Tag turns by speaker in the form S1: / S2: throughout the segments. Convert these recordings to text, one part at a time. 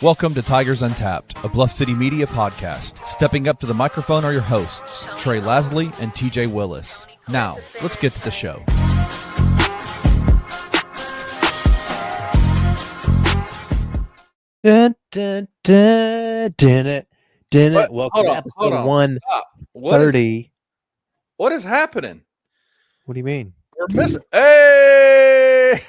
S1: Welcome to Tigers Untapped, a Bluff City media podcast. Stepping up to the microphone are your hosts, Trey Lasley and TJ Willis. Now, let's get to the show.
S2: Dun, dun, dun, dun it, dun it. Welcome to episode 130.
S1: What is happening?
S2: What do you mean?
S1: We're missing. Hey!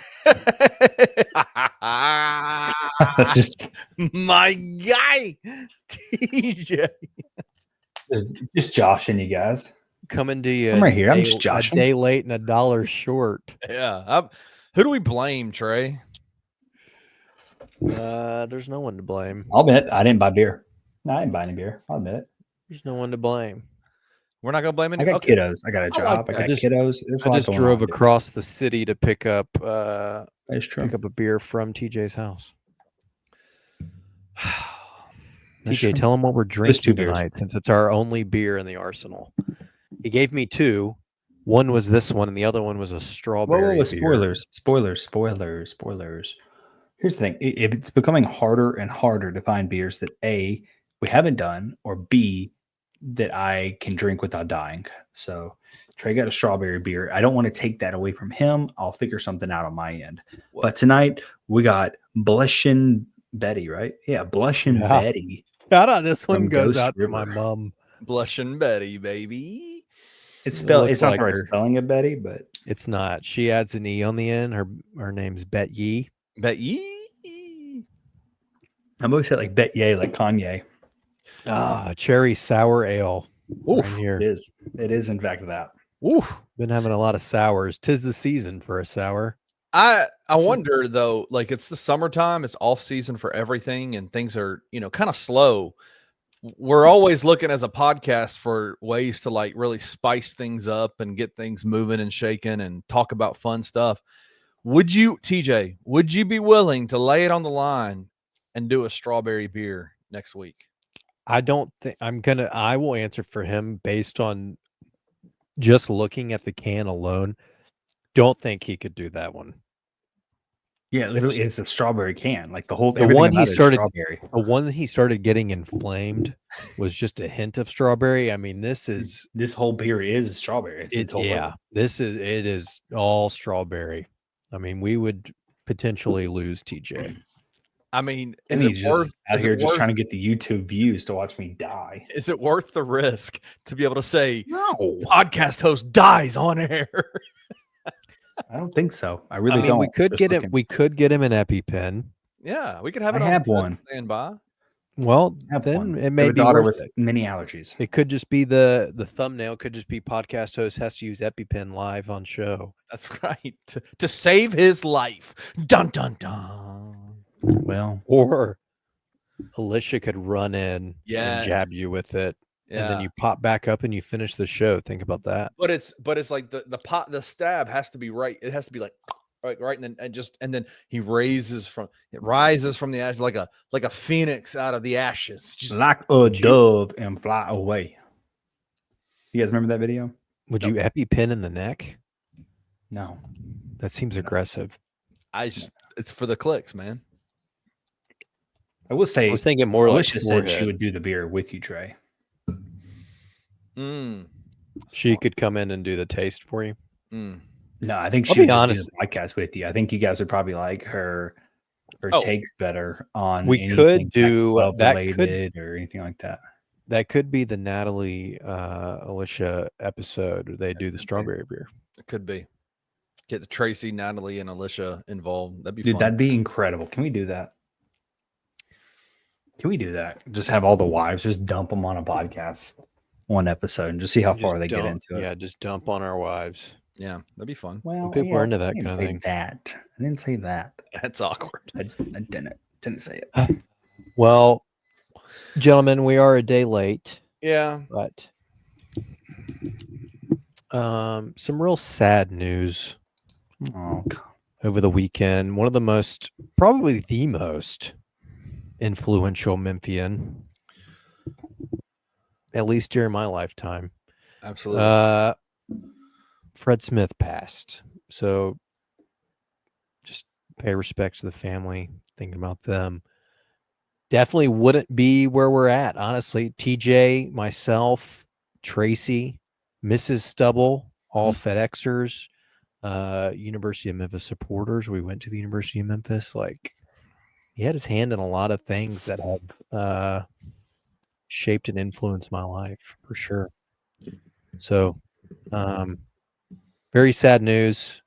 S3: That's just
S1: My guy, TJ.
S3: just joshing you guys.
S2: Coming to you.
S3: I'm right here. I'm
S2: a-
S3: just
S2: a
S3: joshing.
S2: day late and $1 short.
S1: Yeah. Who do we blame, Trey?
S2: There's no one to blame.
S3: I'll admit I didn't buy beer. No, I didn't buy any beer. I'll admit it.
S2: There's no one to blame.
S1: We're not going to blame
S3: I
S1: anyone.
S3: got kiddos. I got a
S1: I
S3: job.
S1: like
S3: I got
S2: that.
S3: kiddos. There's a
S2: I
S3: lot
S2: just
S3: going
S2: drove
S3: on.
S2: across the city to pick up
S3: That's true.
S2: a beer from TJ's house.
S3: That's
S2: TJ,
S3: true.
S2: tell him what we're
S3: Just
S2: drinking
S3: two beers.
S2: tonight, since it's our only beer in the arsenal. He gave me two. One was this one, and the other one was a strawberry beer.
S3: Spoilers. Here's the thing. It's becoming harder and harder to find beers that A, we haven't done, or B, that I can drink without dying. So Trey got a strawberry beer. I don't want to take that away from him. I'll figure something out on my end.
S1: What?
S3: But tonight we got Blushin' Betty, right? Yeah, Blushin'
S2: Yeah.
S3: Betty.
S2: Shout out, this one
S3: From
S2: goes
S3: Ghost
S2: out to my
S3: River.
S2: mom.
S1: Blushing Betty, baby.
S3: It's spelled.
S2: looks
S3: It's not
S2: like
S3: the right
S2: her.
S3: spelling of Betty, but
S2: It's not. She adds an E on the end. Her name's Bet Yee.
S1: Betty.
S3: I'm always said like Bet Yay, like Kanye.
S2: Cherry sour ale.
S1: Oof.
S2: Right here.
S3: It is. It is in fact that.
S1: Ooh.
S2: Been having a lot of sours. 'Tis the season for a sour.
S1: I wonder though, like it's the summertime, it's off season for everything, and things are, kind of slow. We're always looking as a podcast for ways to like really spice things up and get things moving and shaking and talk about fun stuff. TJ, would you be willing to lay it on the line and do a strawberry beer next week?
S2: I don't think I will answer for him based on just looking at the can alone. Don't think he could do that one.
S3: Yeah, literally, it's a strawberry can. Like the whole
S2: The
S3: everything
S2: one he
S3: about it is
S2: started-
S3: strawberry.
S2: The one he started getting inflamed was just a hint of strawberry. I mean, this is
S3: This whole beer is strawberry. It's whole
S2: it is all strawberry. I mean, we would potentially lose TJ.
S1: I mean,
S3: And
S1: is
S3: he's
S1: it
S3: just
S1: worth
S3: out
S1: is
S3: here
S1: it
S3: just
S1: worth-
S3: trying to get the YouTube views to watch me die.
S1: Is it worth the risk to be able to say
S3: No,
S1: podcast host dies on air?
S3: I don't think so. I really
S2: I mean,
S3: don't.
S2: we could
S3: Just
S2: get him.
S3: looking.
S2: We could get him an EpiPen.
S1: Yeah, we could have
S3: I
S1: it on
S3: have one.
S1: standby.
S2: Well,
S3: I have
S2: then
S3: one.
S2: it
S3: I have
S2: may
S3: a
S2: be
S3: daughter
S2: worth
S3: with
S2: it.
S3: many allergies.
S2: It could just be the thumbnail. Could just be podcast host has to use EpiPen live on show.
S1: That's right. To save his life. Dun dun dun.
S3: Well,
S2: Or Alicia could run in
S1: Yes.
S2: and jab you with it,
S1: Yeah.
S2: and then you pop back up and you finish the show. Think about that.
S1: But it's like the stab has to be right. It has to be like right, and then he rises from the ashes like a phoenix out of the ashes. Just
S3: like a dove and fly away. You guys remember that video?
S2: Would you EpiPen in the neck?
S3: No.
S2: That seems aggressive.
S1: it's for the clicks, man.
S3: I will say,
S2: I was thinking more like
S3: Alicia said she
S2: forehead.
S3: would do the beer with you, Trey.
S2: She could come in and do the taste for you.
S3: No, I think
S2: I'll
S3: she would
S2: be
S3: just
S2: honest.
S3: do the podcast with you. I think you guys would probably like her
S1: Oh.
S3: takes better on
S2: We
S3: anything
S2: could do
S3: Pac-12
S2: that.
S3: related or anything like that.
S2: That could be the Natalie Alicia episode where they do the strawberry beer.
S1: It could be. Get the Tracy, Natalie, and Alicia involved. That'd be
S3: Dude,
S1: fun.
S3: that'd be incredible. Can we do that? Can we do that? Just have all the wives just dump them on a podcast, one episode, and just see how
S2: Just
S3: far they get
S2: dump-
S3: into it.
S2: Yeah, just dump on our wives.
S1: Yeah, that'd be fun.
S3: Well,
S2: people are into that
S3: I didn't
S2: kind of
S3: say
S2: thing.
S3: That I didn't say that.
S1: That's awkward.
S3: I didn't say it.
S2: Well, gentlemen, we are a day late,
S1: Yeah.
S2: but some real sad news
S3: Oh,
S2: over the weekend. One of the most, probably the most influential Memphian, at least during my lifetime.
S1: Absolutely.
S2: Fred Smith passed. So just pay respects to the family, thinking about them. definitely wouldn't be where we're at, honestly. TJ, myself, Tracy, Mrs. Stubble, all FedExers, University of Memphis supporters. We went to the University of Memphis. Like, he had his hand in a lot of things that have shaped and influenced my life for sure. So, very sad news.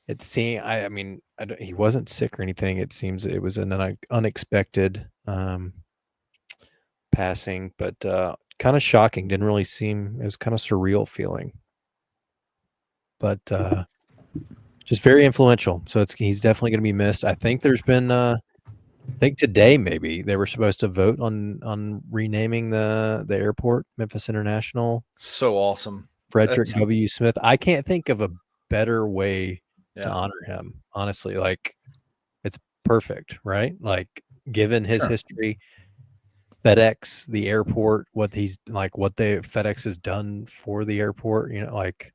S2: It seemed, I mean, he wasn't sick or anything. It seems it was an unexpected passing, but kind of shocking. Didn't really seem, it was kind of surreal feeling, but just very influential. So he's definitely going to be missed. I think there's been, I think today maybe they were supposed to vote on renaming the airport, Memphis International.
S1: So awesome.
S2: Frederick W. Smith. I can't think of a better way to honor him, honestly. Like, it's perfect, right? Like, given his history, FedEx, the airport, what he's like, what FedEx has done for the airport, like,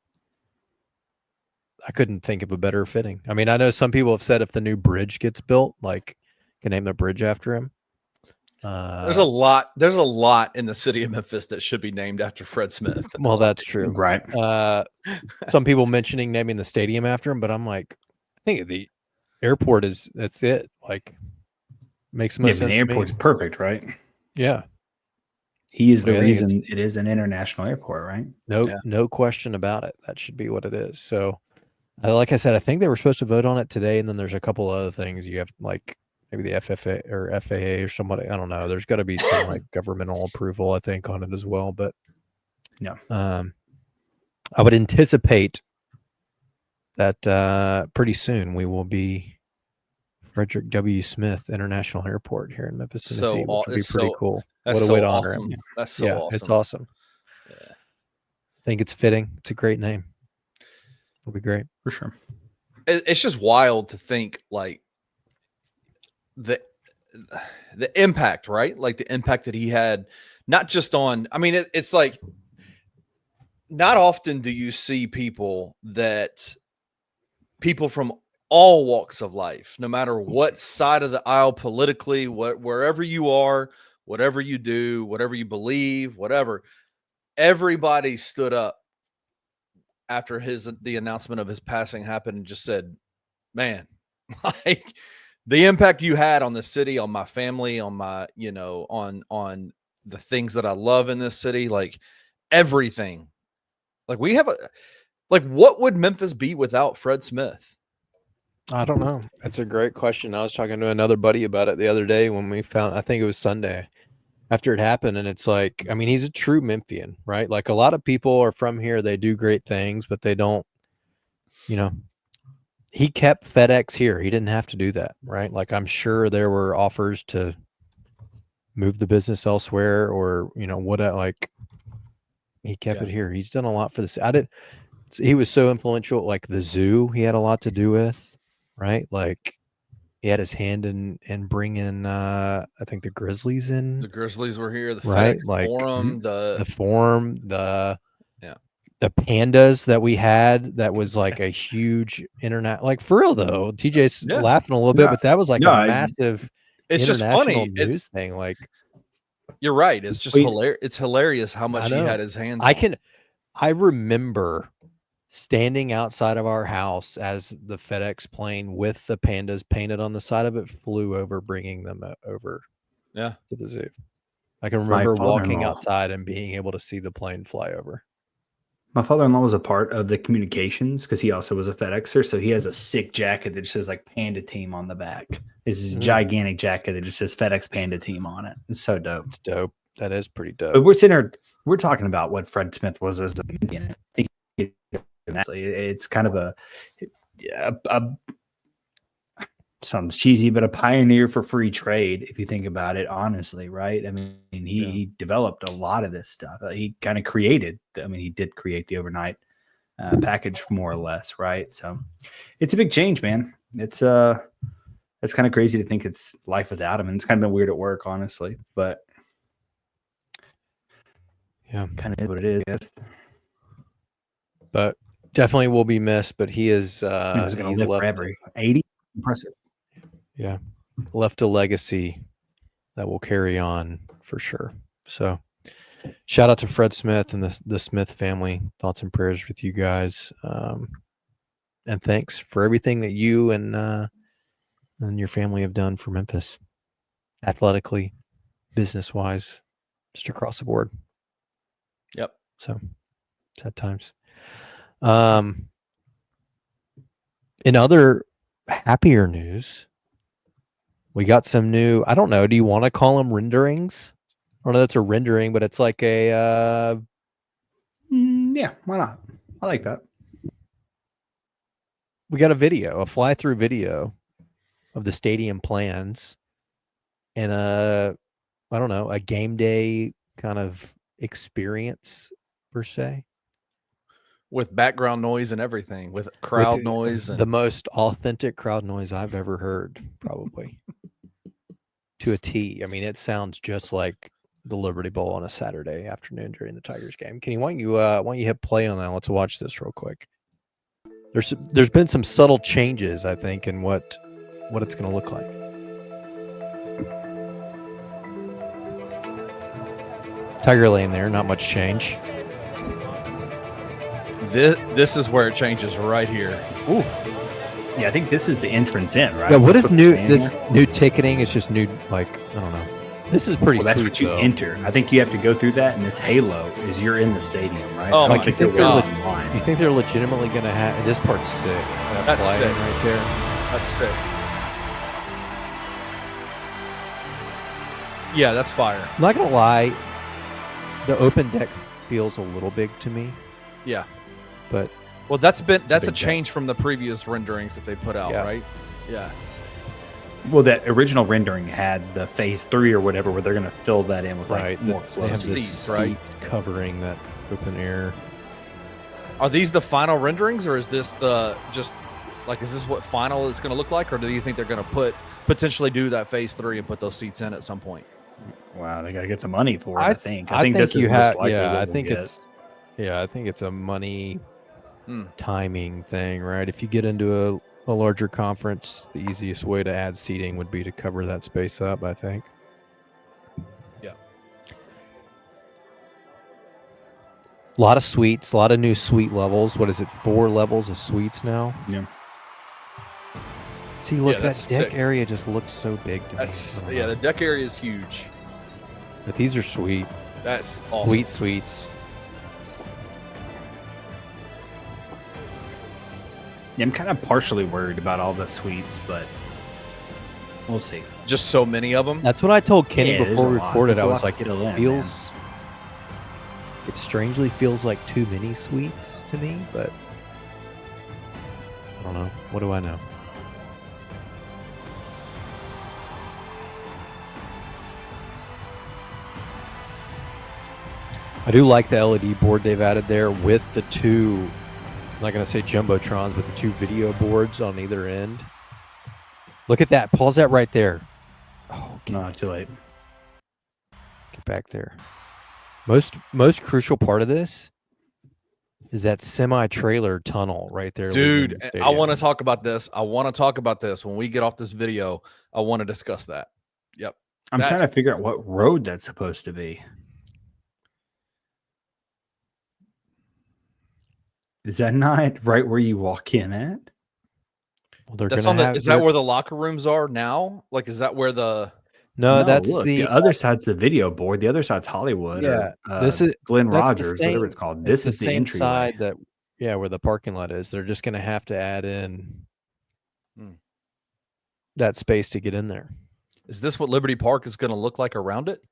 S2: I couldn't think of a better fitting. I mean, I know some people have said if the new bridge gets built, like, can name the bridge after him.
S1: There's a lot in the city of Memphis that should be named after Fred Smith.
S2: Well, that's true.
S3: Right.
S2: Some people mentioning naming the stadium after him, but I'm like, I think the airport that's it. Like, makes most sense.
S3: The airport's perfect, right?
S2: Yeah.
S3: He is the reason it is an international airport, right?
S2: No question about it. That should be what it is. So, like I said, I think they were supposed to vote on it today, and then there's a couple other things you have, like maybe the FFA or FAA or somebody. I don't know. There's got to be some like governmental approval, I think, on it as well. But
S3: no,
S2: I would anticipate that pretty soon we will be Frederick W. Smith International Airport here in Memphis, Tennessee, which would be pretty cool. What a way to honor him.
S1: That's so awesome.
S2: It's awesome. Yeah. I think it's fitting. It's a great name. It'll be great.
S3: For sure.
S1: It's just wild to think, like, the impact, right? Like, the impact that he had, not just on, I mean, it's like, not often do you see people from all walks of life, no matter what side of the aisle politically, wherever you are, whatever you do, whatever you believe, whatever, everybody stood up after the announcement of his passing happened and just said, man, like, the impact you had on the city, on my family, on my, on the things that I love in this city, like, everything. Like, what would Memphis be without Fred Smith?
S2: I don't know. That's a great question. I was talking to another buddy about it the other day when we found, I think it was Sunday after it happened. And it's like, I mean, he's a true Memphian, right? Like, a lot of people are from here. They do great things, but they don't, he kept FedEx here. He didn't have to do that, right? Like, I'm sure there were offers to move the business elsewhere or, like, he kept it here. He's done a lot for this. He was so influential. Like, the zoo, he had a lot to do with, right? Like, he had his hand in bringing, I think, the Grizzlies in.
S1: The Grizzlies were here. The
S2: right,
S1: FedEx
S2: like
S1: Forum,
S2: the Forum, the pandas that we had. That was like a huge internet. Like, for real though, TJ's laughing a little bit, but that was like a massive.
S1: It's just funny
S2: news thing. Like,
S1: you're right. It's just hilarious. It's hilarious how much he had his hands on.
S2: I remember standing outside of our house as the FedEx plane with the pandas painted on the side of it flew over, bringing them over to the zoo. I can remember walking outside and being able to see the plane fly over.
S3: My father-in-law was a part of the communications because he also was a FedExer. So he has a sick jacket that just says like Panda Team on the back. This is a gigantic jacket that just says FedEx Panda Team on it. It's so dope.
S2: It's dope. That is pretty dope.
S3: But we're talking about what Fred Smith was as a Indian. I think it's kind of a sounds cheesy, but a pioneer for free trade, if you think about it, honestly, right? I mean, he developed a lot of this stuff. He kind of created, he did create the overnight package more or less, right? So it's a big change, man. It's kind of crazy to think it's life without him. And it's kind of been weird at work, honestly, but
S2: yeah,
S3: kind of is what it is. Yes.
S2: But definitely will be missed, but he is
S3: he's going to live forever. 80? Impressive.
S2: Yeah. Left a legacy will carry on for sure. So shout out to Fred Smith and the Smith family. Thoughts and prayers with you guys. And thanks for everything that you and your family have done for Memphis, athletically, business-wise, just across the board.
S1: Yep.
S2: So sad times. In other happier news, we got some new, I don't know, do you want to call them renderings? I don't know, that's a rendering, but it's like a
S3: yeah, why not? I like that.
S2: We got a fly-through video of the stadium plans and I don't know, a game day kind of experience per se.
S1: With background noise and everything, with crowd noise.
S2: The most authentic crowd noise I've ever heard, probably. To a T. I mean, it sounds just like the Liberty Bowl on a Saturday afternoon during the Tigers game. Kenny, why don't you hit play on that? Let's watch this real quick. There's been some subtle changes, I think, in what it's going to look like. Tiger Lane there, not much change.
S1: This is where it changes right here.
S3: Ooh. Yeah, I think this is the entrance in, right?
S2: Yeah, what is new? This new ticketing is just new, like, I don't know. This is pretty
S3: that's
S2: sweet,
S3: what you
S2: though.
S3: enter. I think you have to go through that, and this halo is you're in the stadium, right?
S1: Oh,
S3: I don't think you're
S2: online. You think they're legitimately going to have this part's sick?
S1: That's sick
S2: right there.
S1: That's sick. Yeah, that's fire.
S2: I'm not gonna lie, the open deck feels a little big to me.
S1: Yeah,
S2: but
S1: well, that's a change from the previous renderings that they put out, right? Yeah.
S3: Well, that original rendering had the phase 3 or whatever, where they're going to fill that in with like more
S1: seats, right?
S2: Covering that open air.
S1: Are these the final renderings, or is this is this what final is going to look like, or do you think they're going to potentially do that phase 3 and put those seats in at some point?
S3: Wow, they got to get the money for it. I think this is most likely what we'll get.
S2: I think it's a money timing thing, right? If you get into a larger conference, the easiest way to add seating would be to cover that space up, I think.
S1: Yeah.
S2: A lot of suites, a lot of new suite levels. What is it, 4 levels of suites now?
S3: Yeah.
S2: See, look, that deck area just looks so big to me.
S1: Yeah, the deck area is huge.
S2: But these are sweet.
S1: That's awesome.
S2: Sweet suites.
S3: Yeah, I'm kind of partially worried about all the suites, but we'll see.
S1: Just so many of them.
S2: That's what I told Kenny before we recorded. I was like, it strangely feels like too many suites to me, but I don't know. What do I know? I do like the LED board they've added there with the 2, I'm not going to say Jumbotrons, but the 2 video boards on either end. Look at that. Pause that right there. Oh,
S3: no, too late.
S2: Get back there. Most crucial part of this is that semi-trailer tunnel right there.
S1: Dude, I want to talk about this. When we get off this video, I want to discuss that. Yep.
S3: I'm trying to figure out what road that's supposed to be. Is that not right where you walk in at?
S2: Well,
S1: is that where the locker rooms are now? Like, is that where the?
S2: No, that's
S3: the other side's the video board. The other side's Hollywood.
S2: Yeah,
S3: this is Glenn Rogers, whatever it's called. This is the entry
S2: side where the parking lot is. They're just going to have to add in that space to get in there.
S1: Is this what Liberty Park is going to look like around it?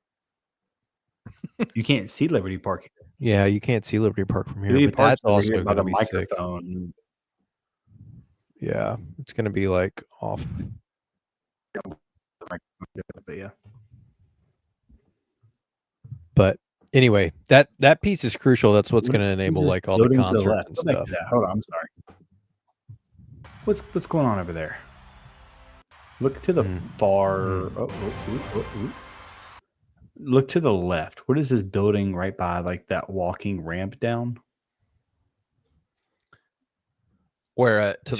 S3: You can't see Liberty Park.
S2: Yeah, you can't see Liberty Park from here, but that's also going to be
S3: microphone.
S2: Sick. Yeah, it's going to be like off.
S3: Yeah.
S2: But anyway, that piece is crucial. That's what's going to enable like all the concerts and stuff.
S3: Hold on, I'm sorry. What's going on over there? Look to the far. Look to the left. What is this building right by like that walking ramp down?
S1: Where to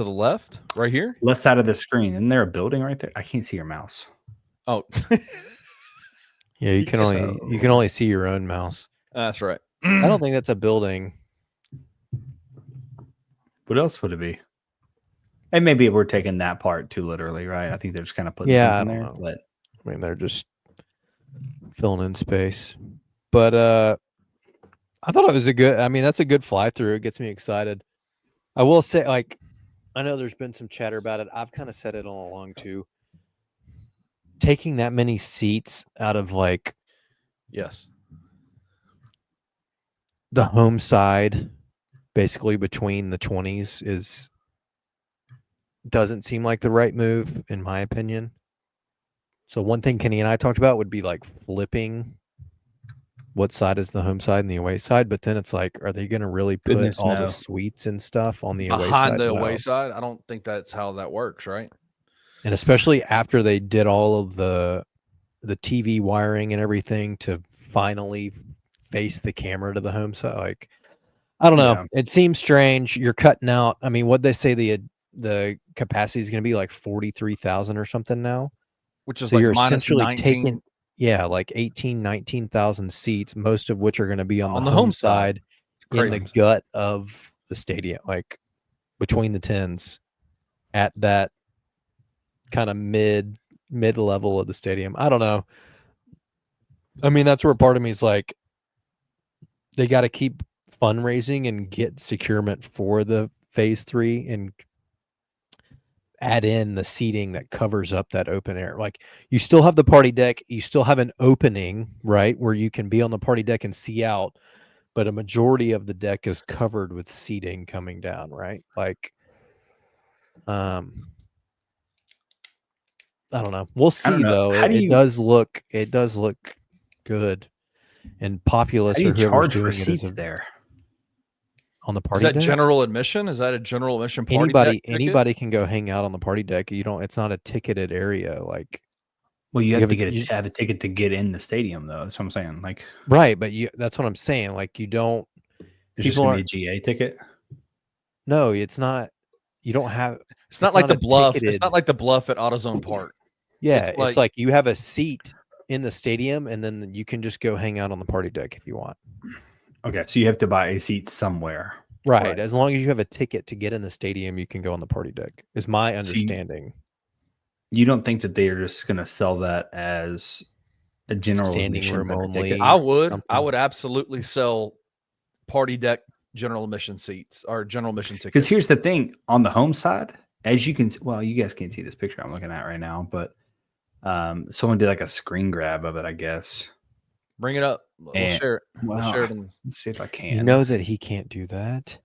S1: the left, right here,
S3: left side of the screen. Isn't there a building right there? I can't see your mouse.
S1: Oh,
S2: Yeah, you can only see your own mouse.
S1: that's right.
S2: I don't think that's a building.
S3: What else would it be? And maybe we're taking that part too literally, right? I think they're just kind of putting things
S2: I
S3: in
S2: don't
S3: there.
S2: know.
S3: But
S2: I mean, they're just filling in space. But I thought it was that's a good fly through. It gets me excited. I will say, like, I know there's been some chatter about it. I've kind of said it all along too. Taking that many seats out of like
S1: Yes.
S2: the home side, basically between the 20s, doesn't seem like the right move, in my opinion. So one thing Kenny and I talked about would be like flipping what side is the home side and the away side. But then it's like, are they going to really put
S3: Goodness,
S2: all
S3: no.
S2: the suites and stuff on the away
S1: Behind
S2: side?
S1: the
S2: No.
S1: away side? I don't think that's how that works, right?
S2: And especially after they did all of the TV wiring and everything to finally face the camera to the home side. Like, I don't know.
S3: Yeah.
S2: It seems strange. You're cutting out. I mean, what'd they say the capacity is going to be, like 43,000 or something now?
S1: Which is
S2: So
S1: like
S2: you're
S1: minus
S2: essentially
S1: 19
S2: taking, like 18, 19,000 seats, most of which are going to be on the home side in the
S1: Crazy.
S2: gut of the stadium, like between the tens at that kind of mid level of the stadium. I don't know. I mean, that's where part of me is like, they got to keep fundraising and get securement for the phase 3 and add in the seating that covers up that open air. Like, you still have the party deck, you still have an opening, right, where you can be on the party deck and see out, but a majority of the deck is covered with seating coming down, right? Like, I don't know. We'll see
S3: know.
S2: though. It does look good. And Populous
S3: How do
S2: or
S3: you
S2: whoever's
S3: charge for
S2: doing it is
S3: seats there?
S2: on the
S1: Is
S2: party
S1: that
S2: deck.
S1: general admission? Is that a general admission party deck ticket?
S2: Anybody can go hang out on the party deck. It's not a ticketed area. Like,
S3: Well, you have to have a ticket to get in the stadium, though. That's what I'm saying. Like,
S2: right, but that's what I'm saying. Like, you don't.
S3: it's just gonna be a GA ticket.
S2: No, it's not. You don't have.
S1: It's not like the Bluff.
S2: Ticketed,
S1: it's not like the Bluff at AutoZone Park.
S2: Yeah, it's like you have a seat in the stadium, and then you can just go hang out on the party deck if you want.
S3: Okay, so you have to buy a seat somewhere.
S2: Right. As long as you have a ticket to get in the stadium, you can go on the party deck, is my understanding.
S3: You don't think that they are just going to sell that as a general
S2: standing
S3: admission
S2: room
S3: type of
S2: only?
S3: ticket?
S1: I would absolutely sell party deck general admission seats or general admission tickets.
S3: Because here's the thing, on the home side, as you can, well, you guys can't see this picture I'm looking at right now, but someone did like a screen grab of it, I guess.
S1: Bring it up. We'll share it.
S3: Well,
S1: we'll share it.
S3: Let's see if I can.
S2: You know that he can't do that.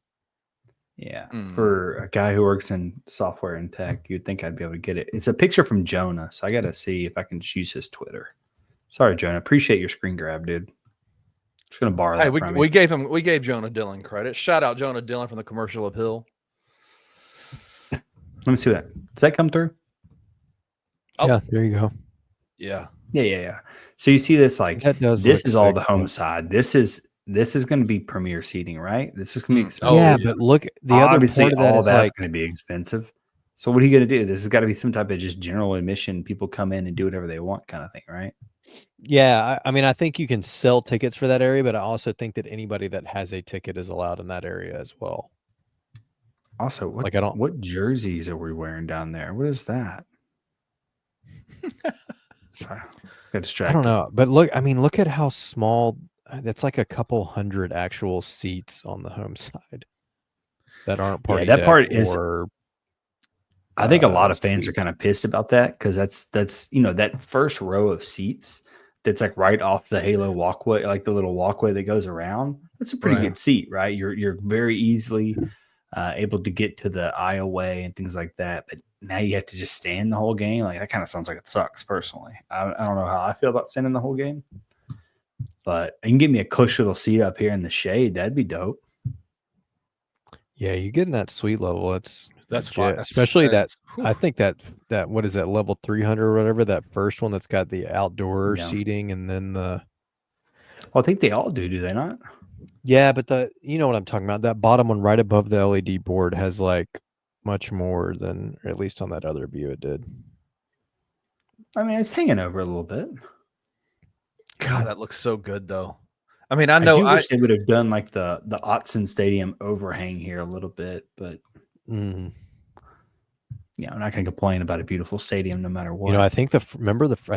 S3: Yeah, for a guy who works in software and tech, you'd think I'd be able to get it. It's a picture from Jonah, so I got to see if I can just use his Twitter. Sorry, Jonah. Appreciate your screen grab, dude. Just gonna borrow that from
S1: we gave Jonah Dillon credit. Shout out Jonah Dillon from the Commercial Appeal.
S3: Let me see that. Does that come through?
S2: Oh. Yeah, there you go.
S1: Yeah.
S3: So you see this, like,
S2: that does.
S3: This is all the home side. This is going to be premier seating, right? This is going to be.
S2: But look, the other part of that is
S3: that's going to be expensive. So what are you going to do? This has got to be some type of just general admission. People come in and do whatever they want, kind of thing, right?
S2: Yeah, I mean, I think you can sell tickets for that area, but I also think that anybody that has a ticket is allowed in that area as well.
S3: Also, what jerseys are we wearing down there? What is that? Sorry, got distracted.
S2: I don't know, but look at how small. That's like a couple hundred actual seats on the home side that aren't party.
S3: Yeah, that
S2: deck
S3: part is. I think a lot of fans are kind of pissed about that because that's that first row of seats that's like right off the Halo walkway, like the little walkway that goes around. That's a pretty good seat, right? You're very easily able to get to the aisleway and things like that, but now you have to just stand the whole game. Like, that kind of sounds like it sucks. Personally, I don't know how I feel about standing the whole game, but you can give me a cush little seat up here in the shade. That'd be dope.
S2: Yeah, you get in that suite level. That's
S1: fun.
S2: Especially I think that what is that, level 300 or whatever, that first one that's got the outdoor seating, and then
S3: well, I think they all do they not?
S2: Yeah, but you know what I'm talking about. That bottom one right above the LED board has like much more than, at least on that other view, it did.
S3: I mean, it's hanging over a little bit.
S1: God, that looks so good though. I mean, I
S3: I
S1: know
S3: do wish they would have done like the Autzen Stadium overhang here a little bit, but
S2: Mm.
S3: yeah, I'm not going to complain about a beautiful stadium no matter what.
S2: You know, I think I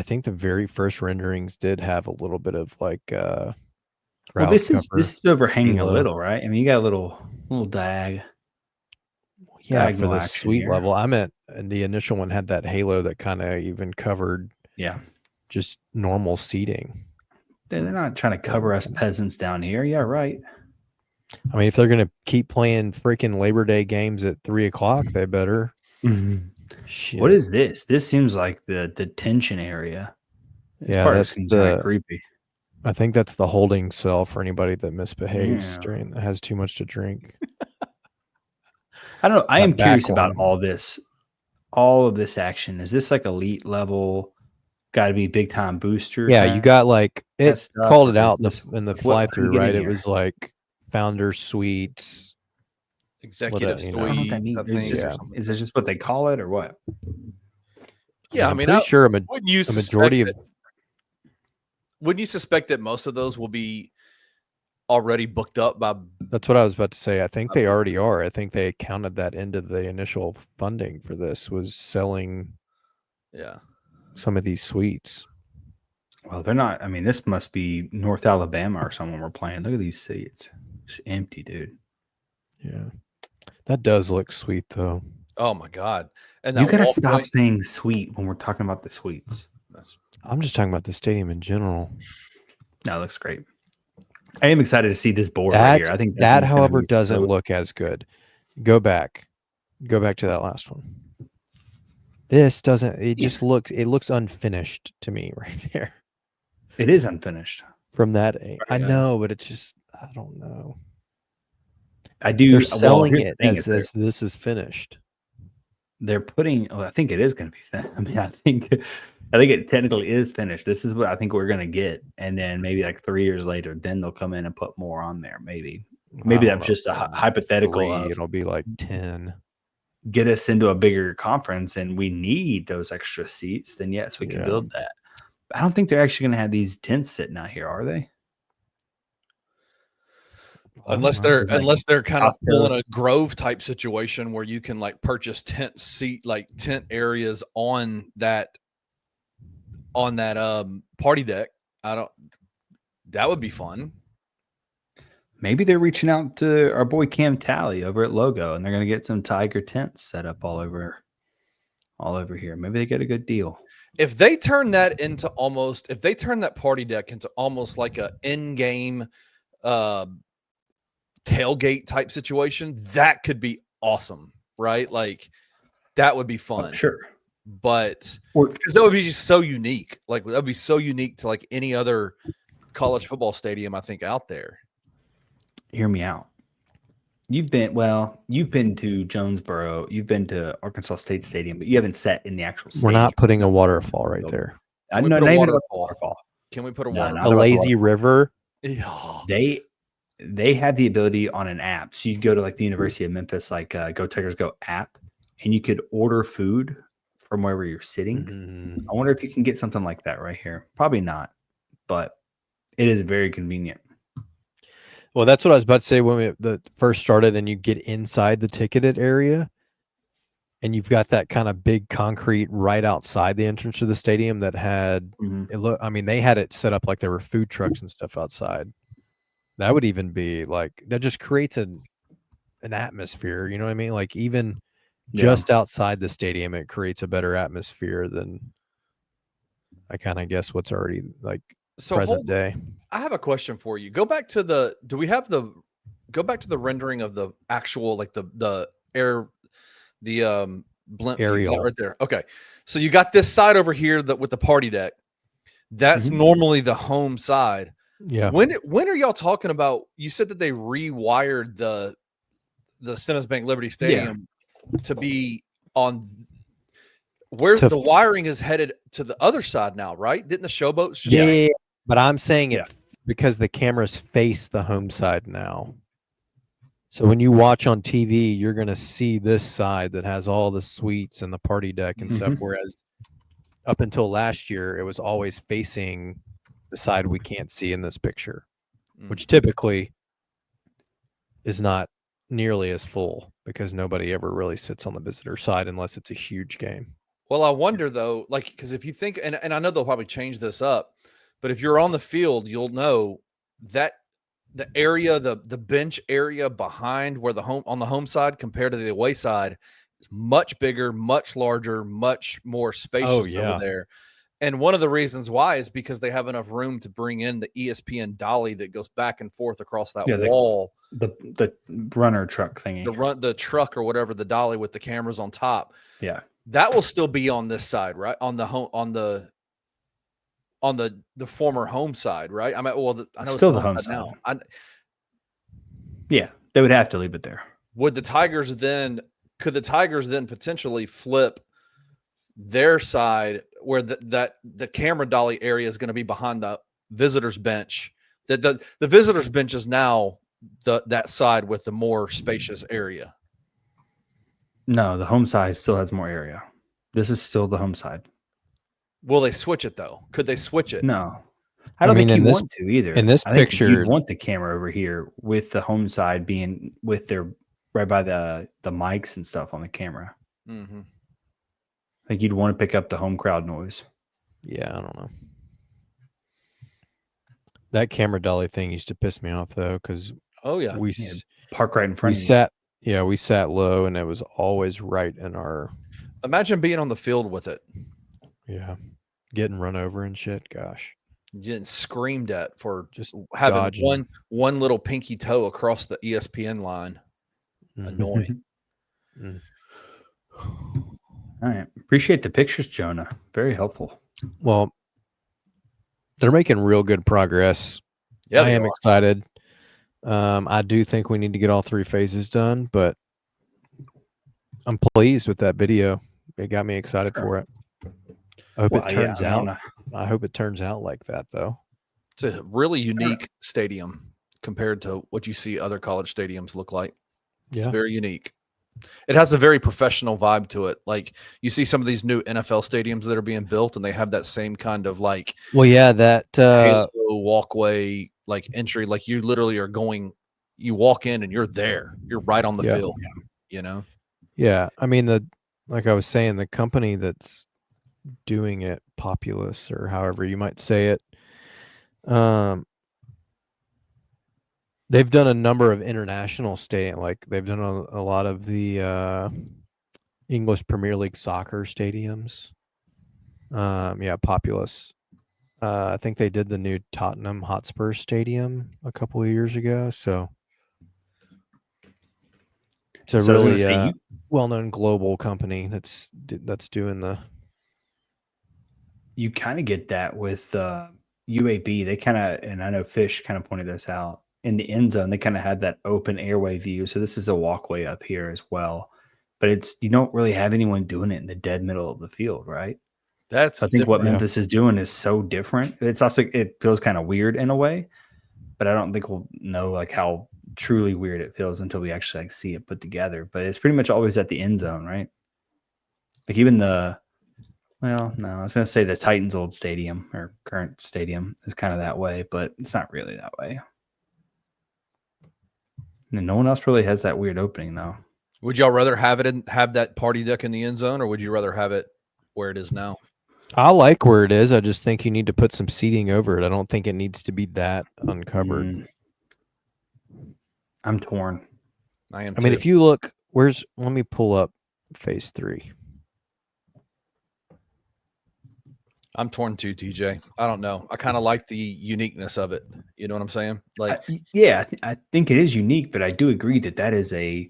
S2: think the very first renderings did have a little bit of like
S3: well,
S2: ground
S3: this is overhanging
S2: halo.
S3: a little, right? I mean, you got a little
S2: Yeah,
S3: diagonal
S2: for the
S3: action
S2: suite
S3: here.
S2: level. I meant the initial one had that halo that kind of even covered just normal seating.
S3: They're not trying to cover us peasants down here. Yeah, right.
S2: I mean, if they're gonna keep playing freaking Labor Day games at 3:00, they better. Shit.
S3: What is this? This seems like the detention area. This part
S2: that's
S3: seems kind of creepy.
S2: I think that's the holding cell for anybody that misbehaves has too much to drink.
S3: I don't know. I am curious about all of this action. Is this like elite level? Got to be big time booster.
S2: Yeah, you got like it called it out in the fly through, right? It was like founder suites,
S1: executive suite.
S3: I don't know what that means. Is this just what they call it or what?
S1: Yeah,
S2: I'm pretty sure
S1: wouldn't you suspect that most of those will be already booked up by?
S2: That's what I was about to say. I think they already are. I think they counted that into the initial funding for this was selling.
S1: Yeah.
S2: Some of these suites.
S3: Well, they're not. I mean, this must be North Alabama or someone we're playing. Look at these seats. It's empty, dude.
S2: Yeah. That does look sweet, though.
S1: Oh, my God. And
S3: you got to stop saying sweet when we're talking about the suites.
S2: I'm just talking about the stadium in general.
S3: No, it looks great. I am excited to see this board right here. I think
S2: that however, doesn't look as good. Go back to that last one. This doesn't. It just looks. It looks unfinished to me right there.
S3: It is unfinished
S2: from that. I know, but it's just. I don't know.
S3: I do.
S2: They're selling it as this is finished.
S3: They're putting. I think it is going to be finished. I mean, I think it technically is finished. This is what I think we're going to get, and then maybe like 3 years later, then they'll come in and put more on there. Maybe that's just a hypothetical.
S2: It'll be like 10.
S3: Get us into a bigger conference and we need those extra seats, then yes, we can build that. But I don't think they're actually going to have these tents sitting out here, are they?
S1: Unless they're kind of pulling a Grove type situation where you can like purchase tent areas on that party deck. That would be fun.
S3: Maybe they're reaching out to our boy Cam Talley over at Logo, and they're going to get some Tiger tents set up all over here. Maybe they get a good deal.
S1: If they turn that party deck into almost like a in-game tailgate type situation, that could be awesome, right? Like that would be fun.
S3: Sure.
S1: But because that would be just so unique. Like that would be so unique to like any other college football stadium, I think, out there.
S3: Hear me out. You've been to Jonesboro, you've been to Arkansas State Stadium, but you haven't sat in the actual stadium.
S2: We're not putting a waterfall right there.
S1: I know not even a waterfall. Can we put a waterfall?
S2: A lazy river?
S3: They have the ability on an app. So you go to like the University of Memphis, like Go Tigers Go app, and you could order food from wherever you're sitting. I wonder if you can get something like that right here. Probably not, but it is very convenient.
S2: Well, that's what I was about to say when we first started and you get inside the ticketed area and you've got that kind of big concrete right outside the entrance to the stadium that had they had it set up like there were food trucks and stuff outside. That would even be like, that just creates an atmosphere, you know what I mean? Like even just outside the stadium, it creates a better atmosphere than I kind of guess what's already like present day.
S1: I have a question for you. Go back to the rendering of the actual, like the blimp
S2: aerial
S1: right there. Okay. So you got this side over here with the party deck. That's normally the home side.
S2: Yeah.
S1: When are y'all talking about? You said that they rewired the Simmons Bank Liberty Stadium to be on where the wiring is headed to the other side now, right? Didn't the showboats just
S2: but I'm saying it because the cameras face the home side now. So when you watch on TV, you're going to see this side that has all the suites and the party deck and stuff. Whereas up until last year, it was always facing the side we can't see in this picture, which typically is not nearly as full because nobody ever really sits on the visitor side unless it's a huge game.
S1: Well, I wonder though, like, because if you think, and I know they'll probably change this up, but if you're on the field, you'll know that the area, the bench area behind where on the home side compared to the away side is much bigger, much larger, much more spacious over there. And one of the reasons why is because they have enough room to bring in the ESPN dolly that goes back and forth across that wall.
S3: The runner truck thingy.
S1: The truck or whatever, the dolly with the cameras on top.
S3: Yeah.
S1: That will still be on this side, right? On the home, on the former home side, right? I mean, well, I know
S3: still
S1: it's
S3: the home side
S1: now.
S3: Yeah, they would have to leave it there.
S1: Could the Tigers then potentially flip their side where the camera dolly area is going to be behind the visitors bench? The visitors bench is now that side with the more spacious area.
S3: No, the home side still has more area. This is still the home side.
S1: Will they switch it though? Could they switch it?
S3: No, I don't think you want to either.
S2: In this picture,
S3: you want the camera over here with the home side being with their right by the mics and stuff on the camera.
S1: Mm-hmm.
S3: Like you'd want to pick up the home crowd noise.
S2: Yeah, I don't know. That camera dolly thing used to piss me off though, because we
S3: park right in front.
S2: We sat low, and it was always right in our.
S1: Imagine being on the field with it.
S2: Yeah, getting run over and shit. Gosh,
S1: getting screamed at for
S2: just
S1: having
S2: dodging.
S1: one little pinky toe across the ESPN line. Annoying.
S3: All right, appreciate the pictures, Jonah. Very helpful.
S2: Well, they're making real good progress.
S1: Yeah,
S2: I am excited. I do think we need to get all 3 phases done, but I'm pleased with that video. It got me excited for it. I hope it turns out. I hope it turns out like that, though.
S1: It's a really unique stadium compared to what you see other college stadiums look like. It's very unique. It has a very professional vibe to it. Like you see some of these new NFL stadiums that are being built, and they have that same kind of like.
S2: Well, yeah, that
S1: halo walkway, like entry, like you literally are going. You walk in and you're there. You're right on the field. You know.
S2: Yeah, I mean like I was saying, the company that's doing it, Populous or however you might say it, they've done a number of international stadium, like they've done a lot of the English Premier League soccer stadiums. Populous. I think they did the new Tottenham Hotspur Stadium a couple of years ago. So it's a really well-known global company that's doing the.
S3: You kind of get that with UAB. They kind of, and I know Fish kind of pointed this out, in the end zone, they kind of had that open airway view. So this is a walkway up here as well. But you don't really have anyone doing it in the dead middle of the field, right? I think what Memphis is doing is so different. It's also, it feels kind of weird in a way, but I don't think we'll know like how truly weird it feels until we actually like see it put together. But it's pretty much always at the end zone, right? Like even I was going to say the Titans' old stadium or current stadium is kind of that way, but it's not really that way. And no one else really has that weird opening, though.
S1: Would y'all rather have that party deck in the end zone, or would you rather have it where it is now?
S2: I like where it is. I just think you need to put some seating over it. I don't think it needs to be that uncovered.
S3: I'm torn.
S1: I am.
S2: I mean, if you look, let me pull up phase 3.
S1: I'm torn too, TJ. I don't know. I kind of like the uniqueness of it. You know what I'm saying? Like,
S3: I think it is unique, but I do agree that is a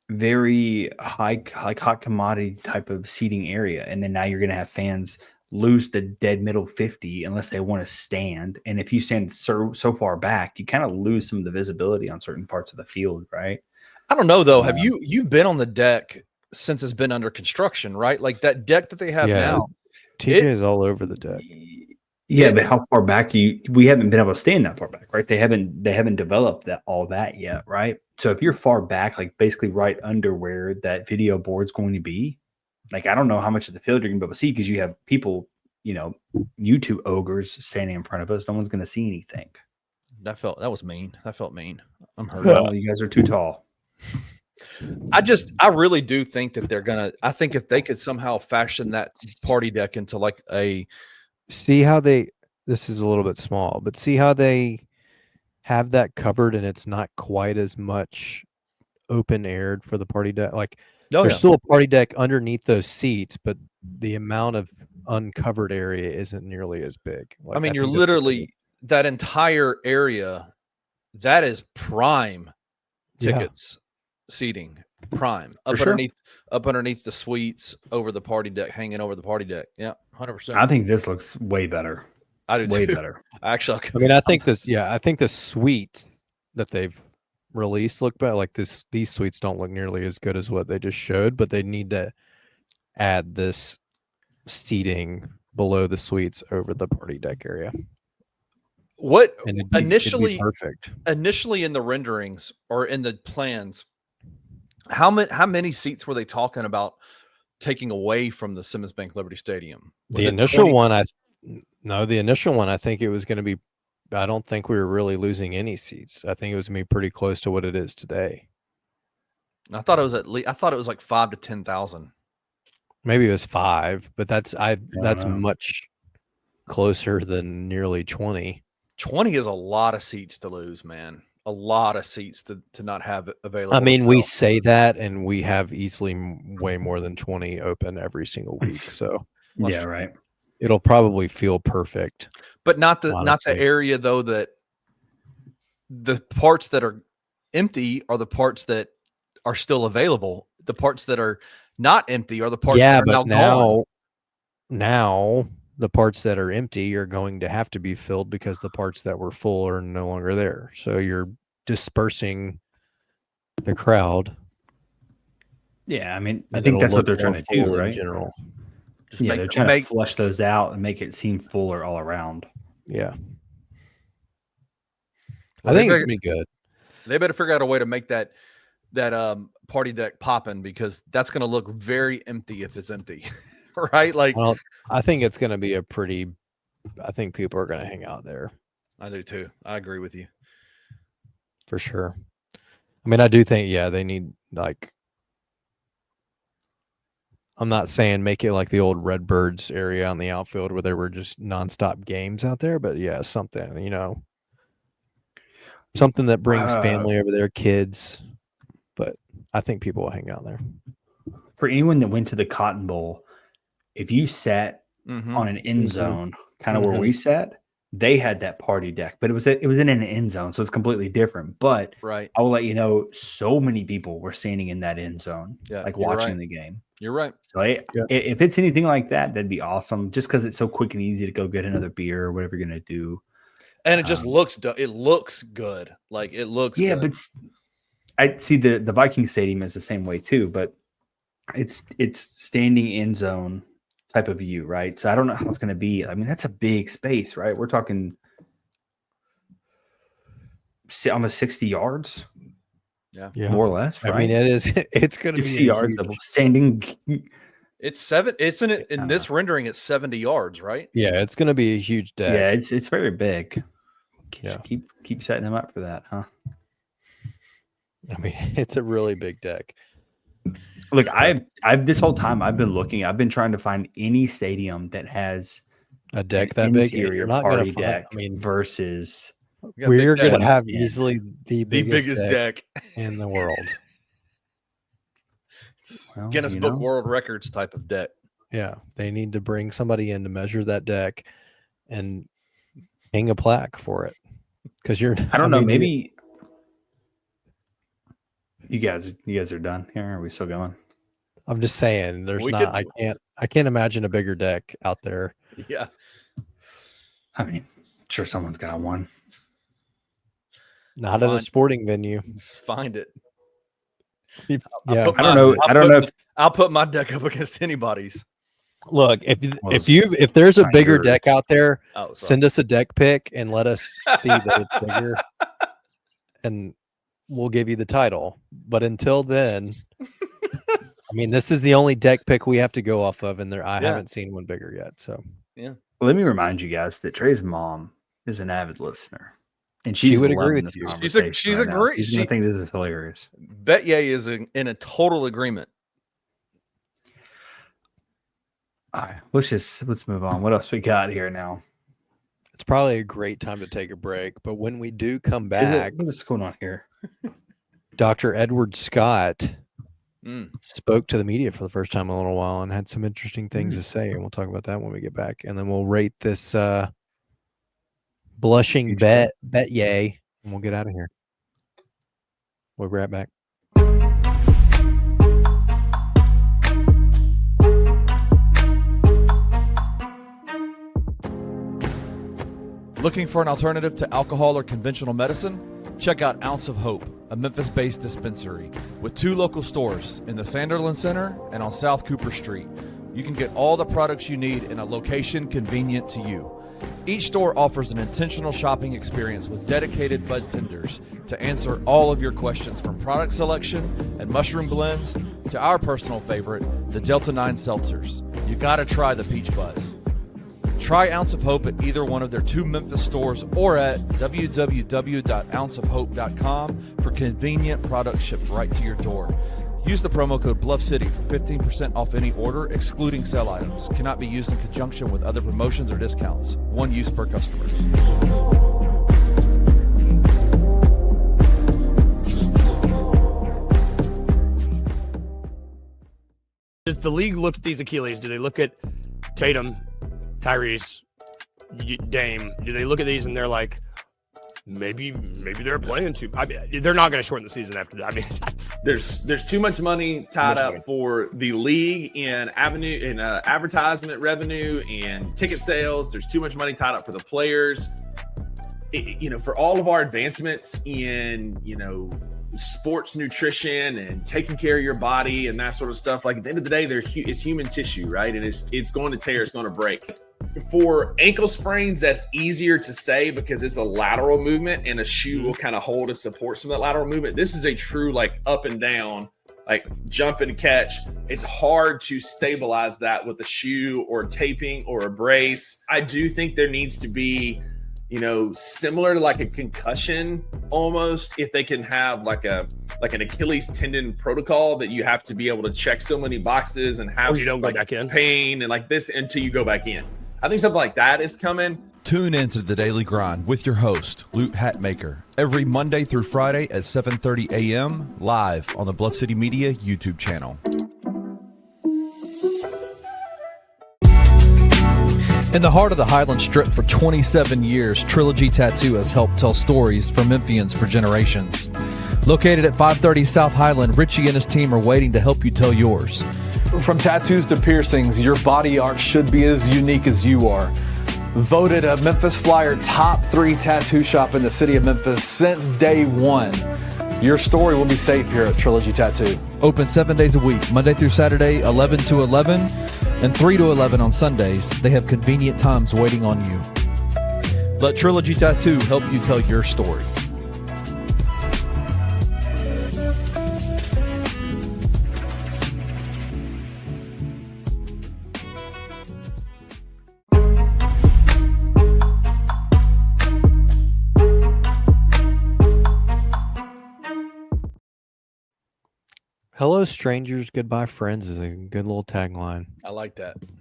S3: very hot commodity type of seating area. And then now you're going to have fans lose the dead middle 50 unless they want to stand. And if you stand so far back, you kind of lose some of the visibility on certain parts of the field, right?
S1: I don't know though. Have you've been on the deck since it's been under construction, right? Like that deck that they have now.
S2: TJ is all over the deck.
S3: Yeah, but how far back we haven't been able to stand that far back, right? They haven't developed all that yet, right? So if you're far back, like basically right under where that video board's going to be, like, I don't know how much of the field you're going to be able to see because you have people, you two ogres standing in front of us. No one's going to see anything.
S1: That was mean. That felt mean. I'm hurt.
S3: Well, you guys are too tall.
S1: I really do think that I think if they could somehow fashion that party deck into like
S2: see how this is a little bit small, but see how they have that covered and it's not quite as much open aired for the party deck. Like there's still a party deck underneath those seats, but the amount of uncovered area isn't nearly as big.
S1: Like, I mean, you're literally that entire area that is prime tickets seating, prime up underneath the suites, over the party deck, hanging over the party deck. Yeah, 100%.
S3: I think this looks way better.
S1: I do
S3: way
S1: too.
S3: better.
S1: Actually,
S2: I mean, I think the suites that they've released look better. Like these suites don't look nearly as good as what they just showed, but they need to add this seating below the suites over the party deck area.
S1: What
S2: it'd be perfect.
S1: Initially in the renderings or in the plans, how many seats were they talking about taking away from the Simmons Bank Liberty Stadium?
S2: The initial one, I think it was going to be. I don't think we were really losing any seats. I think it was going to be pretty close to what it is today.
S1: I thought it was like 5,000 to 10,000.
S2: Maybe it was 5, but that's much closer than nearly 20.
S1: 20 is a lot of seats to lose, man. A lot of seats to not have available.
S2: I mean, we say that, and we have easily way more than 20 open every single week. So
S3: yeah, right.
S2: It'll probably feel perfect,
S1: but not the area though. That the parts that are empty are the parts that are still available. The parts that are not empty are the parts that are now gone.
S2: Now the parts that are empty are going to have to be filled because the parts that were full are no longer there. So you're dispersing the crowd.
S3: Yeah, I mean, I think that's what they're trying to do, right?
S2: In general.
S3: They're trying to flush those out and make it seem fuller all around.
S2: Yeah. I think it's going to be good.
S1: They better figure out a way to make that party deck popping, because that's going to look very empty if it's empty. Right? Like,
S2: well, I think it's going to be I think people are going to hang out there.
S1: I do too. I agree with you.
S2: For sure. I mean, I do think, they need, like, I'm not saying make it like the old Redbirds area on the outfield where there were just nonstop games out there, but something, something that brings family over there, kids. But I think people will hang out there.
S3: For anyone that went to the Cotton Bowl, if you sat on an end zone, kind of where we sat, they had that party deck, but it was in an end zone, so it's completely different. But
S1: right,
S3: I will let you know, so many people were standing in that end zone, watching the game.
S1: You're right.
S3: So if it's anything like that, that'd be awesome. Just because it's so quick and easy to go get another beer or whatever you're gonna do,
S1: and it just looks good. Like it looks.
S3: Yeah,
S1: good.
S3: but I see the Viking Stadium is the same way too, but it's standing end zone type of view, right? So I don't know how it's going to be. I mean, that's a big space, right? We're talking almost 60 yards.
S1: Yeah,
S3: more or less, right?
S2: I mean, it's going to be
S3: 60 yards of standing.
S1: It's 7, isn't it? In this rendering, it's 70 yards, right?
S2: Yeah, it's going to be a huge deck.
S3: Yeah, it's very big. Keep setting them up for that, huh?
S2: I mean, it's a really big deck.
S3: Look, I've this whole time I've been looking. I've been trying to find any stadium that has
S2: a deck that big.
S3: You're not going to deck. I mean, versus
S2: we're going to have easily the
S1: biggest deck
S2: in the world.
S1: Guinness Book World Records type of deck.
S2: Yeah, they need to bring somebody in to measure that deck and hang a plaque for it. Because
S3: I don't know. Maybe. You guys are done here. Are we still going?
S2: I'm just saying I can't imagine a bigger deck out there.
S1: Yeah.
S3: I mean, sure someone's got one.
S2: Not at a sporting venue.
S1: Just find it.
S2: Yeah.
S3: I don't know if
S1: I'll put my deck up against anybody's.
S2: Look, if there's a bigger deck out there, send us a deck pick and let us see that it's bigger. And we'll give you the title. But until then, I mean, this is the only deck pick we have to go off of, and I haven't seen one bigger yet. So
S1: yeah.
S3: Let me remind you guys that Trey's mom is an avid listener, and
S2: She
S3: she's
S2: would agree
S3: loving
S2: with
S3: this
S2: you.
S3: conversation.
S1: She's
S3: right now.
S1: agree-
S3: She's going to think this is hilarious.
S1: Betye is in a total agreement.
S3: All right, let's move on. What else we got here now?
S2: It's probably a great time to take a break, but when we do come
S3: Is it?
S2: back,
S3: What's going on here?
S2: Dr. Edward Scott
S1: Mm.
S2: spoke to the media for the first time in a little while and had some interesting things to say, and we'll talk about that when we get back. And then we'll rate this blushing Betye, and we'll get out of here. We'll be right back.
S1: Looking for an alternative to alcohol or conventional medicine? Check out Ounce of Hope, a Memphis-based dispensary with 2 local stores in the Sanderland Center and on South Cooper Street. You can get all the products you need in a location convenient to you. Each store offers an intentional shopping experience with dedicated bud tenders to answer all of your questions, from product selection and mushroom blends to our personal favorite, the Delta 9 seltzers. You gotta try the Peach Buzz. Try Ounce of Hope at either one of their 2 Memphis stores or at www.ounceofhope.com for convenient products shipped right to your door. Use the promo code BluffCity for 15% off any order, excluding sale items. Cannot be used in conjunction with other promotions or discounts. One use per customer.
S4: Does the league look at these Achilles? Do they look at Tatum, Tyrese, Dame? Do they look at these and they're like, maybe they're playing too? I mean, they're not going to shorten the season after that. I mean,
S5: there's too much money tied up for the league in advertisement revenue and ticket sales. There's too much money tied up for the players. For all of our advancements in sports nutrition and taking care of your body and that sort of stuff. Like, at the end of the day, it's human tissue, right? And it's going to tear, it's going to break. For ankle sprains, that's easier to say because it's a lateral movement and a shoe will kind of hold and support some of that lateral movement. This is a true up and down, jump and catch. It's hard to stabilize that with a shoe or taping or a brace. I do think there needs to be similar to a concussion almost, if they can have an Achilles tendon protocol that you have to be able to check so many boxes and have
S4: you don't go back in
S5: pain and this until you go back in. I think something like that is coming.
S1: Tune into The Daily Grind with your host, Lute Hatmaker, every Monday through Friday at 7:30 a.m. live on the Bluff City Media YouTube channel. In the heart of the Highland Strip for 27 years, Trilogy Tattoo has helped tell stories for Memphians for generations. Located at 530 South Highland, Richie and his team are waiting to help you tell yours.
S6: From tattoos to piercings, your body art should be as unique as you are. Voted a Memphis Flyer top 3 tattoo shop in the city of Memphis since day one. Your story will be safe here at Trilogy Tattoo.
S1: Open 7 days a week, Monday through Saturday, 11 to 11, and 3 to 11 on Sundays. They have convenient times waiting on you. Let Trilogy Tattoo help you tell your story.
S2: Hello, strangers. Goodbye, friends is a good little tagline.
S1: I like that.
S2: Isn't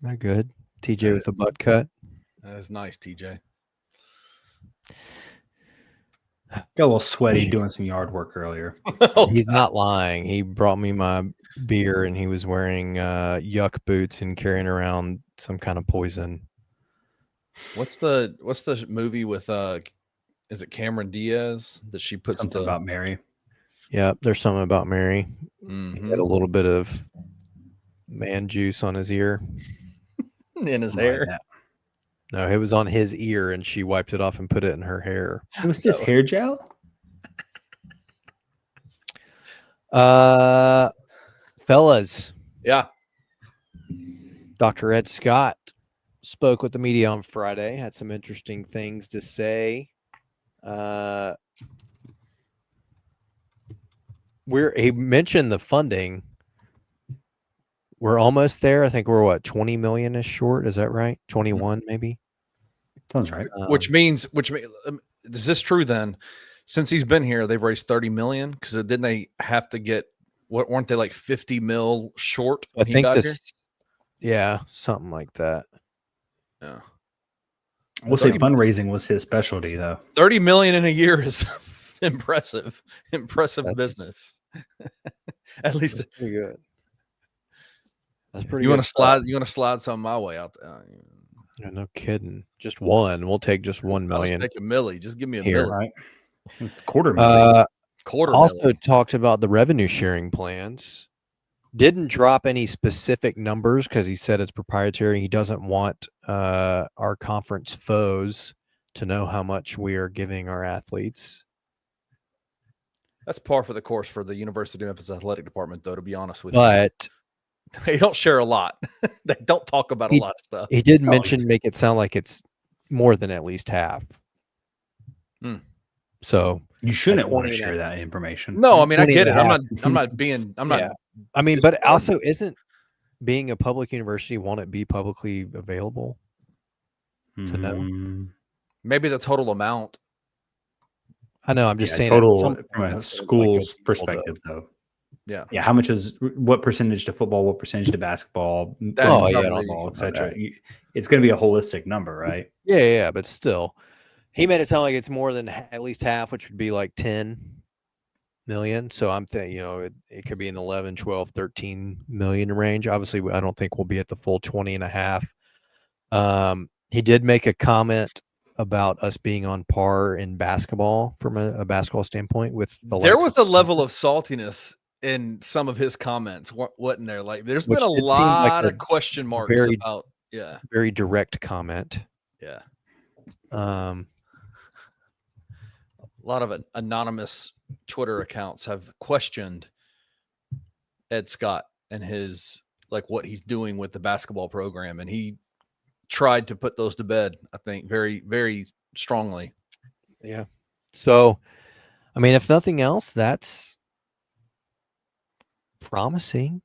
S2: that good? TJ with the butt cut.
S1: That is nice, TJ.
S3: Got a little sweaty doing some yard work earlier.
S2: He's not lying. He brought me my beer and he was wearing yuck boots and carrying around some kind of poison.
S1: What's the movie with is it Cameron Diaz that she puts
S3: Something about Mary?
S2: Yeah, there's something about Mary.
S1: Mm-hmm.
S2: He had a little bit of man juice on his ear.
S1: In his hair.
S3: Like
S2: No, it was on his ear and she wiped it off and put it in her hair.
S3: it was this hair gel?
S2: Fellas,
S1: Yeah.
S2: Dr. Ed Scott spoke with the media on Friday, had some interesting things to say. he mentioned the funding. We're almost there. I think we're what, 20 million is short. Is that right? 21 maybe.
S3: Sounds right.
S1: Which means is this true then? Since he's been here, they've raised 30 million because didn't they have to get weren't they like 50 mil short when he got here?
S2: Yeah, something like that.
S1: Yeah.
S3: We'll say fundraising was his specialty, though.
S1: 30 million in a year is impressive business. At least
S2: That's pretty good. That's pretty.
S1: You want to slide some my way out there?
S2: Yeah, no kidding. Just one. We'll take just 1 million.
S1: I'll just take a milli. Just give me a
S2: Here.
S1: milli.
S3: Right. Quarter million.
S2: Also
S1: milli.
S2: talked about the revenue sharing plans. Didn't drop any specific numbers because he said it's proprietary. He doesn't want our conference foes to know how much we are giving our athletes.
S1: That's par for the course for the University of Memphis athletic department, though, to be honest with
S2: you.
S1: They don't share a lot. They don't talk about a lot of stuff.
S2: He did make it sound like it's more than at least half. So
S3: you shouldn't want to share that information.
S1: No, I mean, I get it. I'm not.
S2: I mean, but also isn't being a public university, won't it be publicly available to know?
S1: Maybe the total amount.
S2: I know. I'm just saying
S3: total from a school's perspective, though.
S1: Yeah.
S3: Yeah. How much is what percentage to football? What percentage to basketball? Volleyball, etc. It's going to be a holistic number, right?
S2: Yeah. But still, he made it sound like it's more than at least half, which would be like 10 million. So I'm thinking, it could be in 11, 12, 13 million range. Obviously, I don't think we'll be at the full 20 and a half. He did make a comment about us being on par in basketball from a basketball standpoint with
S1: there was a level of saltiness in some of his comments, wasn't there? Like, there's been a lot of question marks about,
S2: very direct comment.
S1: Yeah. A lot of anonymous Twitter accounts have questioned Ed Scott and his, like, what he's doing with the basketball program. And he tried to put those to bed, I think, very, very strongly.
S2: Yeah. So, I mean, if nothing else, that's promising.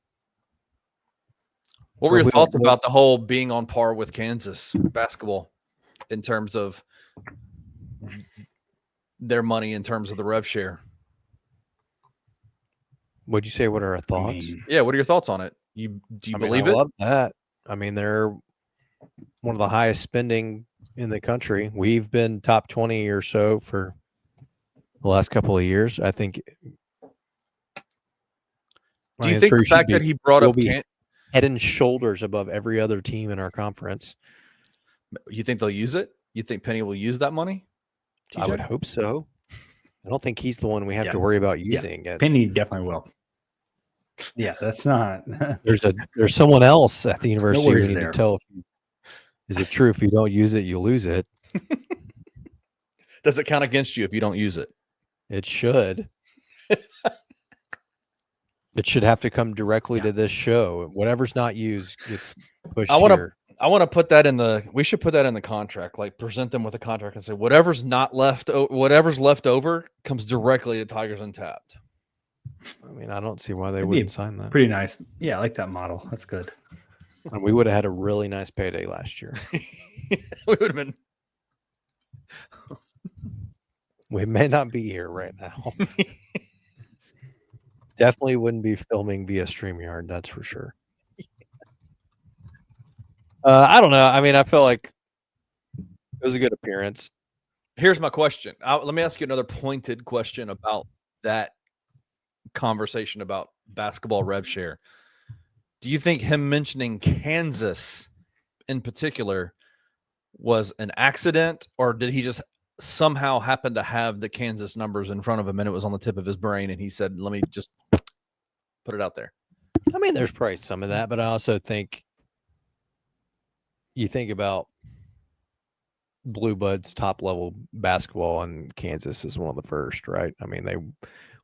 S1: What were your thoughts about the whole being on par with Kansas basketball in terms of their money, in terms of the rev share?
S2: What'd you say? What are our thoughts?
S1: Yeah. What are your thoughts on it? Do you believe it?
S2: I love that. I mean, they're one of the highest spending in the country. We've been top 20 or so for the last couple of years. I think.
S1: Do you think the fact that he brought up
S2: head and shoulders above every other team in our conference?
S1: You think they'll use it? You think Penny will use that money?
S2: TJ? I would hope so. I don't think he's the one we have to worry about using it.
S3: Penny definitely will. Yeah, that's not.
S2: There's someone else at the university we need to tell. Is it true if you don't use it, you lose it?
S1: Does it count against you if you don't use it?
S2: It should. It should have to come directly to this show. Whatever's not used gets pushed here.
S1: I want to put that we should put that in the contract, like present them with a contract and say, whatever's left over comes directly to Tigers Untapped.
S2: I mean, I don't see why they wouldn't sign that.
S3: Pretty nice. Yeah, I like that model. That's good.
S2: And we would have had a really nice payday last year.
S1: We would have been.
S2: We may not be here right now. Definitely wouldn't be filming via StreamYard, that's for sure. I don't know. I mean, I feel like it was a good appearance.
S1: Here's my question. Let me ask you another pointed question about that conversation about basketball rev share. Do you think him mentioning Kansas in particular was an accident, or did he just somehow happen to have the Kansas numbers in front of him and it was on the tip of his brain and he said, let me just put it out there?
S2: I mean, there's probably some of that, but I also think you think about Blue Buds top level basketball, and Kansas is one of the first, right? I mean, they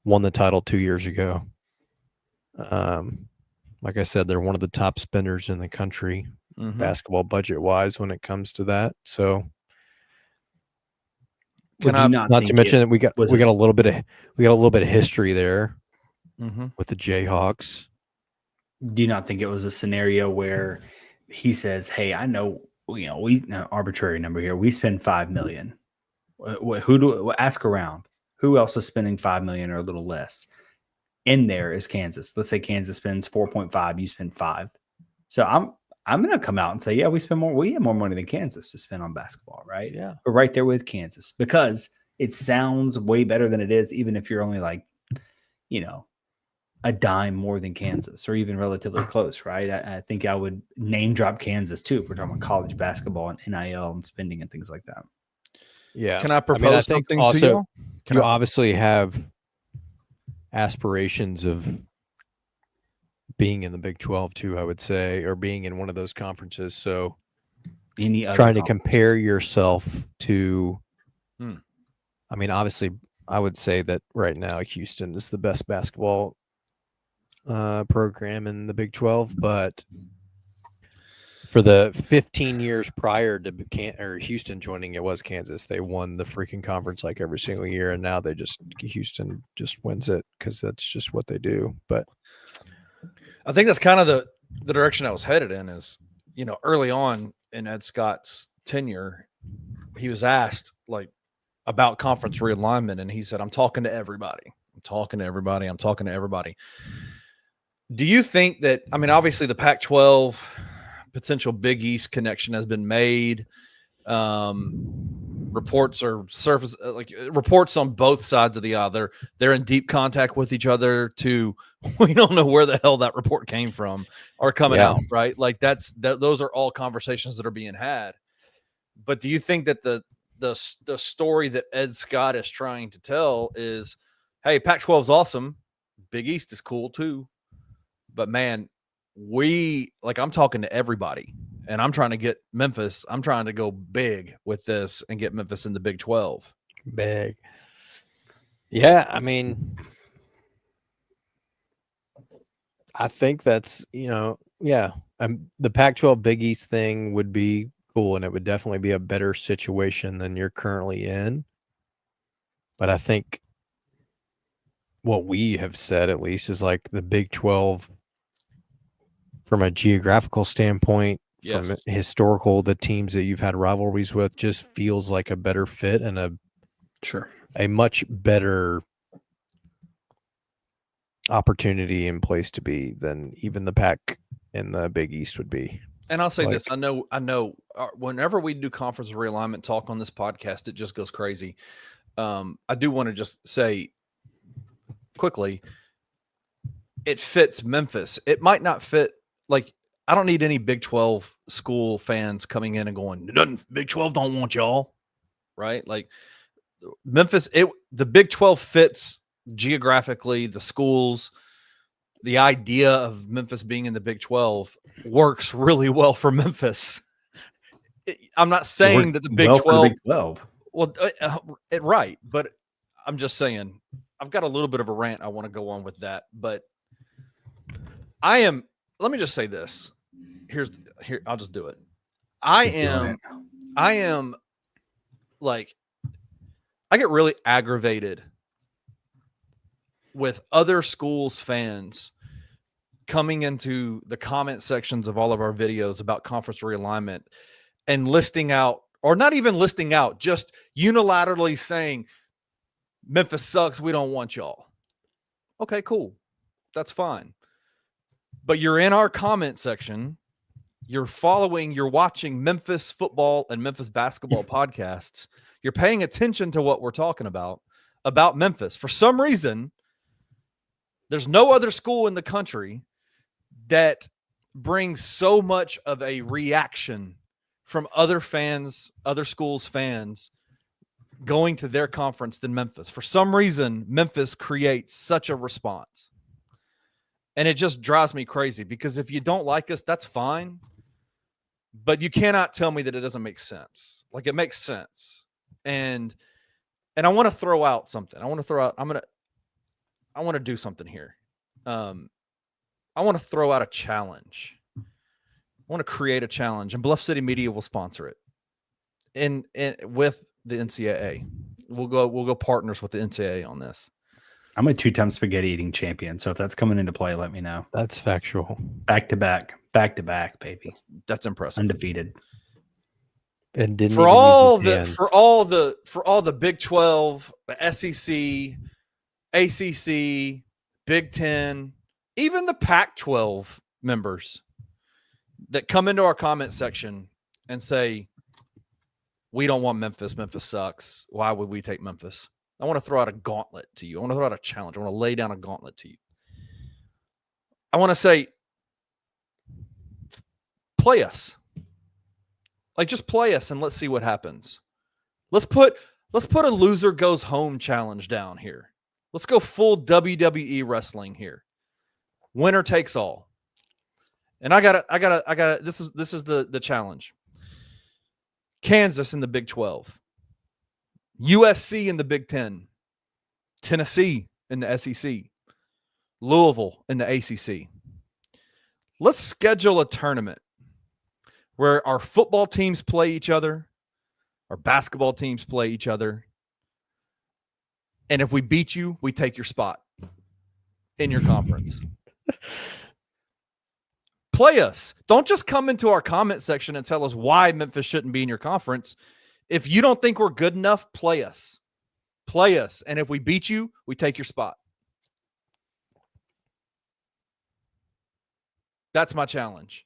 S2: won the title 2 years ago. Like I said, they're one of the top spenders in the country, basketball budget wise, when it comes to that. So, not to mention that we got a little bit of history there. with the Jayhawks.
S3: Do you not think it was a scenario where he says, "Hey, I know, we arbitrary number here. We spend $5 million. Ask around? Who else is spending $5 million or a little less?" In there is Kansas. Let's say Kansas spends 4.5, you spend 5. So I'm going to come out and say, yeah, we spend more. We have more money than Kansas to spend on basketball, right?
S2: Yeah.
S3: We're right there with Kansas because it sounds way better than it is, even if you're only like, a dime more than Kansas or even relatively close, right? I think I would name drop Kansas too if we're talking about college basketball and NIL and spending and things like that.
S2: Yeah.
S1: Can I propose something
S2: also,
S1: to you?
S2: You obviously have aspirations of being in the Big 12 too, I would say, or being in one of those conferences. So
S3: Any other
S2: trying to compare yourself to,
S1: Hmm.
S2: I mean, obviously I would say that right now Houston is the best basketball program in the Big 12, but for the 15 years prior to Houston joining, it was Kansas. They won the freaking conference like every single year, and now Houston just wins it because that's just what they do. But
S1: I think that's kind of the direction I was headed in. Is early on in Ed Scott's tenure, he was asked about conference realignment, and he said, "I'm talking to everybody. I'm talking to everybody. I'm talking to everybody." Do you think that? I mean, obviously, the Pac-12 potential Big East connection has been made. Reports are reports on both sides of the aisle. They're in deep contact with each other. We don't know where the hell that report came from are coming out, right? Like those are all conversations that are being had. But do you think that the story that Ed Scott is trying to tell is, hey, Pac-12 is awesome, Big East is cool too, but man, I'm talking to everybody, and I'm trying to get Memphis. I'm trying to go big with this and get Memphis in the Big 12.
S2: Big. Yeah, I mean, I think that's, the Pac-12 Big East thing would be cool, and it would definitely be a better situation than you're currently in. But I think what we have said, at least, is like the Big 12 from a geographical standpoint, from historical, the teams that you've had rivalries with just feels like a better fit and a much better opportunity in place to be than even the Pac in the Big East would be.
S1: And I'll say this, I know whenever we do conference realignment talk on this podcast, it just goes crazy. I do want to just say quickly, it fits Memphis. It might not fit, I don't need any Big 12 school fans coming in and going, Big 12 don't want y'all, right? Like Memphis, the Big 12 fits geographically, the schools, the idea of Memphis being in the Big 12 works really well for Memphis. I'm not saying that the Big 12. Well, right. But I'm just saying, I've got a little bit of a rant I want to go on with that. But let me just say this. Here, I'll just do it. I get really aggravated with other schools' fans coming into the comment sections of all of our videos about conference realignment and listing out, or not even listing out, just unilaterally saying, Memphis sucks, we don't want y'all. Okay, cool. That's fine. But you're in our comment section. You're watching Memphis football and Memphis basketball podcasts. You're paying attention to what we're talking about Memphis. For some reason, there's no other school in the country that brings so much of a reaction from other schools' fans going to their conference than Memphis. For some reason, Memphis creates such a response. And it just drives me crazy because if you don't like us, that's fine. But you cannot tell me that it doesn't make sense. Like, it makes sense. And I want to throw out something. I want to do something here. I want to throw out a challenge. I want to create a challenge, and Bluff City Media will sponsor it. And with the NCAA, we'll go partners with the NCAA on this.
S3: I'm a 2-time spaghetti eating champion. So if that's coming into play, let me know.
S2: That's factual.
S3: Back to back, baby.
S1: That's impressive.
S3: Undefeated.
S2: And didn't
S1: For
S2: even
S1: all
S2: use his
S1: the
S2: hands.
S1: for all the Big 12, the SEC, ACC, Big 10, even the Pac-12 members that come into our comment section and say, we don't want Memphis. Memphis sucks. Why would we take Memphis? I want to throw out a gauntlet to you. I want to throw out a challenge. I want to lay down a gauntlet to you. I want to say, play us. Like, just play us and let's see what happens. Let's put a loser goes home challenge down here. Let's go full WWE wrestling here. Winner takes all. And I gotta. This is the challenge. Kansas in the Big 12, USC in the Big 10, Tennessee in the SEC, Louisville in the ACC. Let's schedule a tournament where our football teams play each other, our basketball teams play each other, and if we beat you, we take your spot in your conference. Play us. Don't just come into our comment section and tell us why Memphis shouldn't be in your conference. If you don't think we're good enough, play us. Play us. And if we beat you, we take your spot. That's my challenge.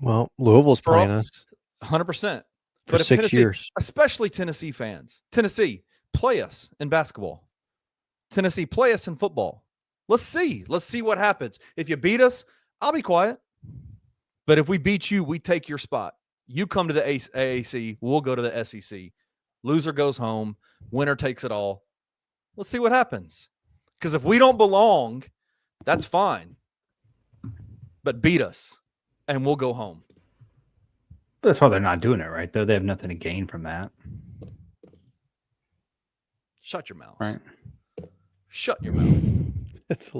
S2: Well, Louisville's playing us
S1: 100%.
S2: for 6 years.
S1: Especially Tennessee fans. Tennessee, play us in basketball. Tennessee, play us in football. Let's see. Let's see what happens. If you beat us, I'll be quiet. But if we beat you, we take your spot. You come to the AAC, we'll go to the SEC. Loser goes home. Winner takes it all. Let's see what happens. Because if we don't belong, that's fine. But beat us, and we'll go home.
S3: That's why they're not doing it, right? Though they have nothing to gain from that.
S1: Shut your mouth.
S3: Right.
S1: Shut your mouth.
S2: It's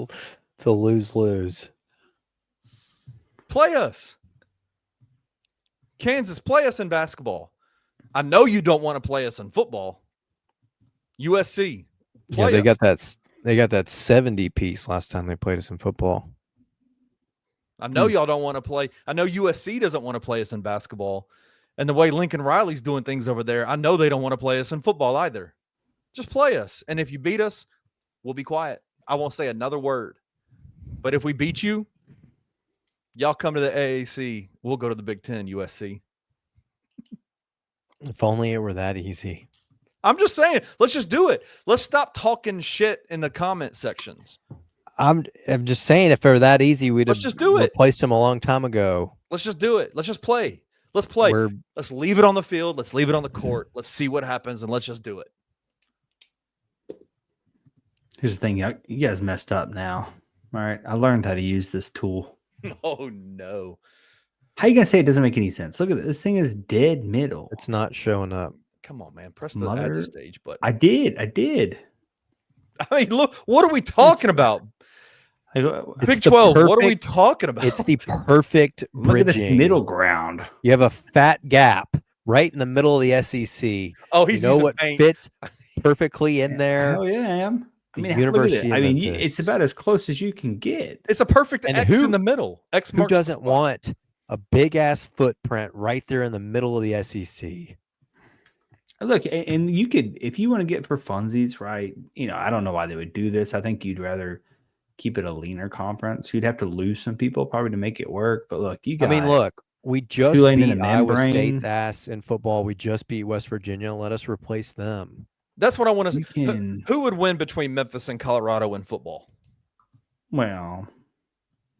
S2: a lose-lose.
S1: Play us. Kansas, play us in basketball. I know you don't want to play us in football. USC, play us.
S2: They got that 70 piece last time they played us in football.
S1: I know y'all don't want to play. I know USC doesn't want to play us in basketball. And the way Lincoln Riley's doing things over there, I know they don't want to play us in football either. Just play us. And if you beat us, we'll be quiet. I won't say another word. But if we beat you, y'all come to the AAC. We'll go to the Big 10, USC.
S2: If only it were that easy.
S1: I'm just saying, let's just do it. Let's stop talking shit in the comment sections.
S2: I'm just saying, if it were that easy, we'd
S1: Let's
S2: have
S1: just do it.
S2: replaced them a long time ago.
S1: Let's just do it. Let's just play. Let's play. Let's leave it on the field. Let's leave it on the court. Let's see what happens, and let's just do it.
S3: Here's the thing. You guys messed up now. All right. I learned how to use this tool.
S1: Oh, no.
S3: How you going to say it doesn't make any sense? Look at this. This thing is dead middle.
S2: It's not showing up.
S1: Come on, man. Press the add to stage button.
S3: I did.
S1: I mean, look, what are we talking about? Big 12, what are we talking about?
S2: It's the perfect bridging.
S3: Look at this middle ground.
S2: You have a fat gap right in the middle of the SEC.
S1: Oh, he's
S2: you know what
S1: paint.
S2: fits perfectly in there?
S3: Oh, yeah, I am. I mean,
S2: University
S3: I mean,
S2: Memphis.
S3: it's about as close as you can get.
S1: It's a perfect
S2: And
S1: X in the middle. X
S2: Who
S1: marks
S2: doesn't
S1: the spot.
S2: want a big ass footprint right there in the middle of the SEC?
S3: Look, and you could, if you want to get for funsies, right? You know, I don't know why they would do this. I think you'd rather keep it a leaner conference. You'd have to lose some people probably to make it work. But look, you got.
S2: I mean, look, we just
S3: Tulane in
S2: beat
S3: the
S2: Iowa
S3: membrane.
S2: State's ass in football. We just beat West Virginia. Let us replace them.
S1: That's what I want to
S3: You
S1: say.
S3: can-
S1: Who would win between Memphis and Colorado in football?
S3: Well,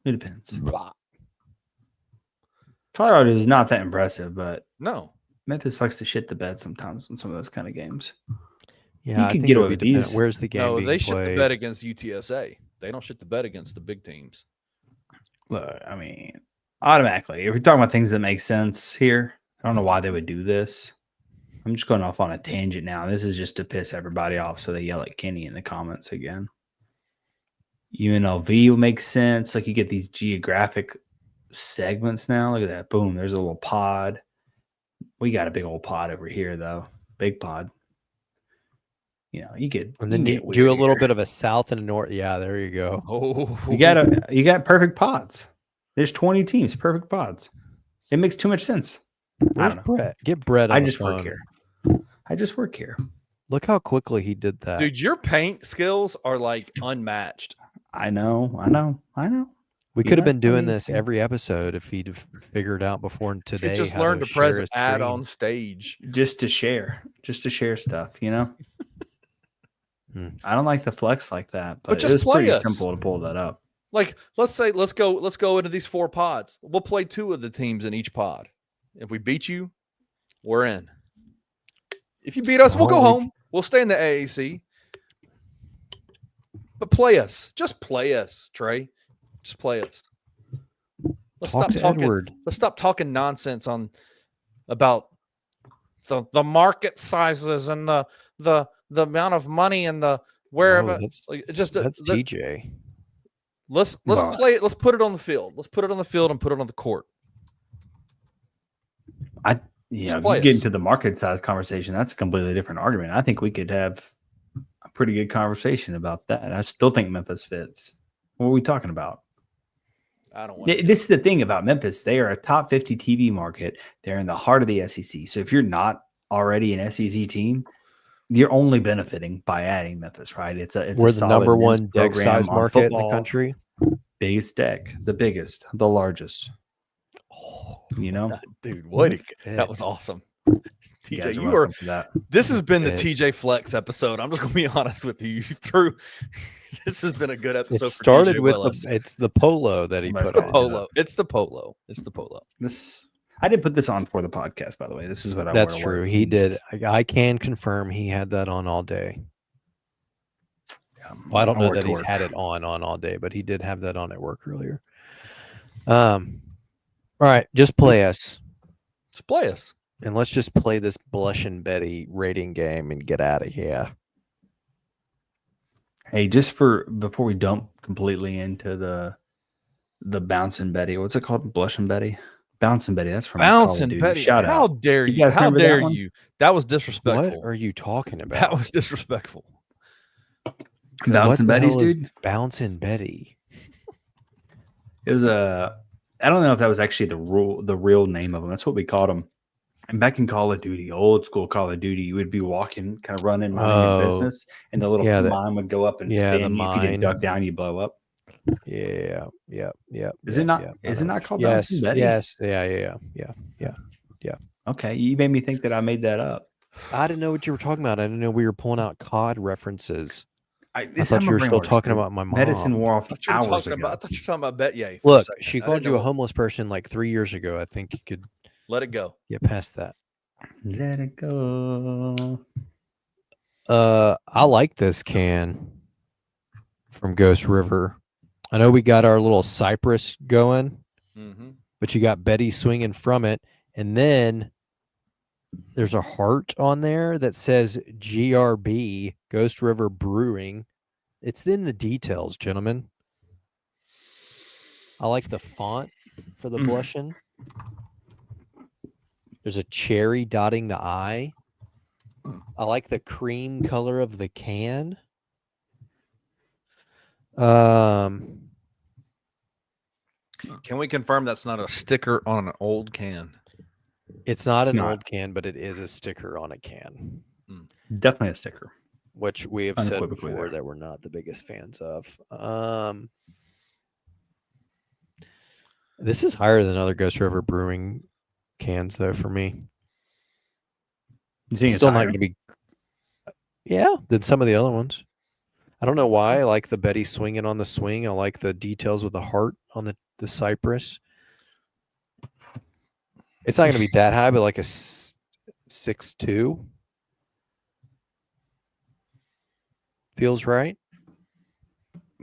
S3: it depends. Colorado is not that impressive, but
S1: No.
S3: Memphis likes to shit the bed sometimes in some of those kind of games.
S2: Yeah,
S3: You
S2: I
S3: could
S2: think
S3: get
S2: it would
S3: away
S2: be
S3: with
S2: dependent.
S3: these.
S2: Where's the game
S1: No,
S2: being
S1: they shit the
S2: played?
S1: bed against UTSA. They don't shit the bed against the big teams.
S3: Look, I mean, automatically, if we're talking about things that make sense here, I don't know why they would do this. I'm just going off on a tangent now. This is just to piss everybody off so they yell at Kenny in the comments again. UNLV will make sense. Like, you get these geographic segments now. Look at that. Boom. There's a little pod. We got a big old pod over here, though. Big pod. you could.
S2: And then you do a little bit of a south and a north. Yeah, there you go.
S1: Oh,
S3: You got perfect pods. There's 20 teams, perfect pods. It makes too much sense.
S2: Where's Brett? Get Brett on
S3: I
S2: the
S3: just work
S2: phone.
S3: here. I just work here.
S2: Look how quickly he did that.
S1: dude, your paint skills are like unmatched.
S3: I know.
S2: We
S3: You
S2: could have
S3: know,
S2: been doing
S3: I
S2: this
S3: mean,
S2: every episode if he'd have figured out before
S1: If
S2: today.
S1: you just
S2: how
S1: learn to
S2: share
S1: press
S2: a
S1: add
S2: screen.
S1: on stage.
S3: just to share stuff.
S2: Hmm.
S3: I don't like to flex like that,
S1: But
S3: but
S1: just
S3: it was
S1: play
S3: pretty
S1: us.
S3: simple to pull that up.
S1: Like, let's go into these 4 pods. We'll play 2 of the teams in each pod. If we beat you, we're in. If you beat us, we'll go home. We'll stay in the AAC. But play us. Just play us, Trey. Just play us. Let's
S2: Talk
S1: stop
S2: to
S1: talking.
S2: Edward.
S1: Let's stop talking nonsense about the market sizes and the amount of money and the wherever.
S2: No, that's
S1: just
S2: TJ.
S1: let's
S3: Well,
S1: play it. Let's put it on the field. Let's put it on the field and put it on the court.
S3: If
S1: play
S3: you get
S1: us.
S3: into the market size conversation, that's a completely different argument. I think we could have a pretty good conversation about that. I still think Memphis fits. What are we talking about?
S1: I don't want
S3: This is the thing about Memphis. They are a top 50 TV market. They're in the heart of the SEC. So if you're not already an SEC team, you're only benefiting by adding Memphis, right?
S2: We're
S3: a
S2: the number
S3: men's
S2: 1 deck
S3: program
S2: size
S3: on
S2: market in the
S3: football.
S2: country.
S3: Biggest deck, the biggest, the largest.
S1: dude. What that was awesome.
S3: You guys
S1: TJ,
S3: are
S1: you
S3: welcome
S1: are.
S3: for that.
S1: This has been the
S2: Good.
S1: TJ Flex episode. I'm just gonna be honest with you. This has been a good episode.
S2: It
S1: for
S2: started
S1: TJ
S2: with
S1: Willis.
S2: it's the polo that he
S3: Somebody's
S2: put
S1: the
S2: on.
S1: polo. It's the polo. It's the polo.
S3: This I didn't put this on for the podcast, by the way. This is what I
S2: That's
S3: wore to
S2: true.
S3: work.
S2: He did. I can confirm he had that on all day. Well, I don't know
S3: wore it
S2: that
S3: to
S2: he's
S3: work.
S2: had it on all day, but he did have that on at work earlier. All right, just play us,
S1: Just play us.
S2: and let's just play this Blushing Betty rating game and get out of here.
S3: Hey, just for before we dump completely into the Bouncing Betty, what's it called? Blushing Betty? Bouncing Betty. That's from Call of
S1: Bouncing
S3: Duty.
S1: Betty.
S3: Shout
S1: How
S3: out.
S1: dare
S3: You
S1: you?
S3: guys
S1: How
S3: remember that
S1: dare
S3: one?
S1: you? That was
S2: What
S1: disrespectful.
S2: are you talking about?
S1: That was disrespectful.
S3: Bouncing Betty's, dude.
S2: Bouncing Betty.
S3: It was I don't know if that was actually the real name of them. That's what we called them. And back in Call of Duty, old school Call of Duty, you would be walking, kind of running your business, and the little mine would go up and spin.
S2: the
S3: If you didn't
S2: mine.
S3: duck down, you blow up.
S2: Yeah.
S3: Is it not? Is it not called Bouncing Betty?
S2: Yes. Yeah.
S3: Okay, you made me think that I made that up.
S2: I didn't know what you were talking about. I didn't know we were pulling out COD references.
S3: I
S2: thought you were still talking about my mom.
S3: Medicine wore off
S1: I thought you were
S3: hours
S1: talking
S3: ago.
S1: about. I thought you were talking about Betye.
S2: Look, she called you a homeless person like 3 years ago. I think you could
S1: Let it go.
S2: get past that.
S3: Let it go.
S2: I like this can from Ghost River. I know we got our little cypress going,
S1: Mm-hmm.
S2: but you got Betty swinging from it, and then there's a heart on there that says GRB, Ghost River Brewing. It's in the details, gentlemen. I like the font for the blushing. There's a cherry dotting the I. I like the cream color of the can.
S1: Can we confirm that's not a sticker on an old can?
S2: It's not an
S3: not.
S2: old can, but it is a sticker on a can,
S3: Definitely a sticker.
S2: which we have said
S3: Unequivocally
S2: before
S3: there.
S2: that we're not the biggest fans of. This is higher than other Ghost River Brewing cans, though, for me.
S3: You think
S2: It's still not going to be, than some of the other ones. I don't know why. I like the Betty swinging on the swing. I like the details with the heart on the cypress. It's not going to be that high, but like a 6.2 feels right.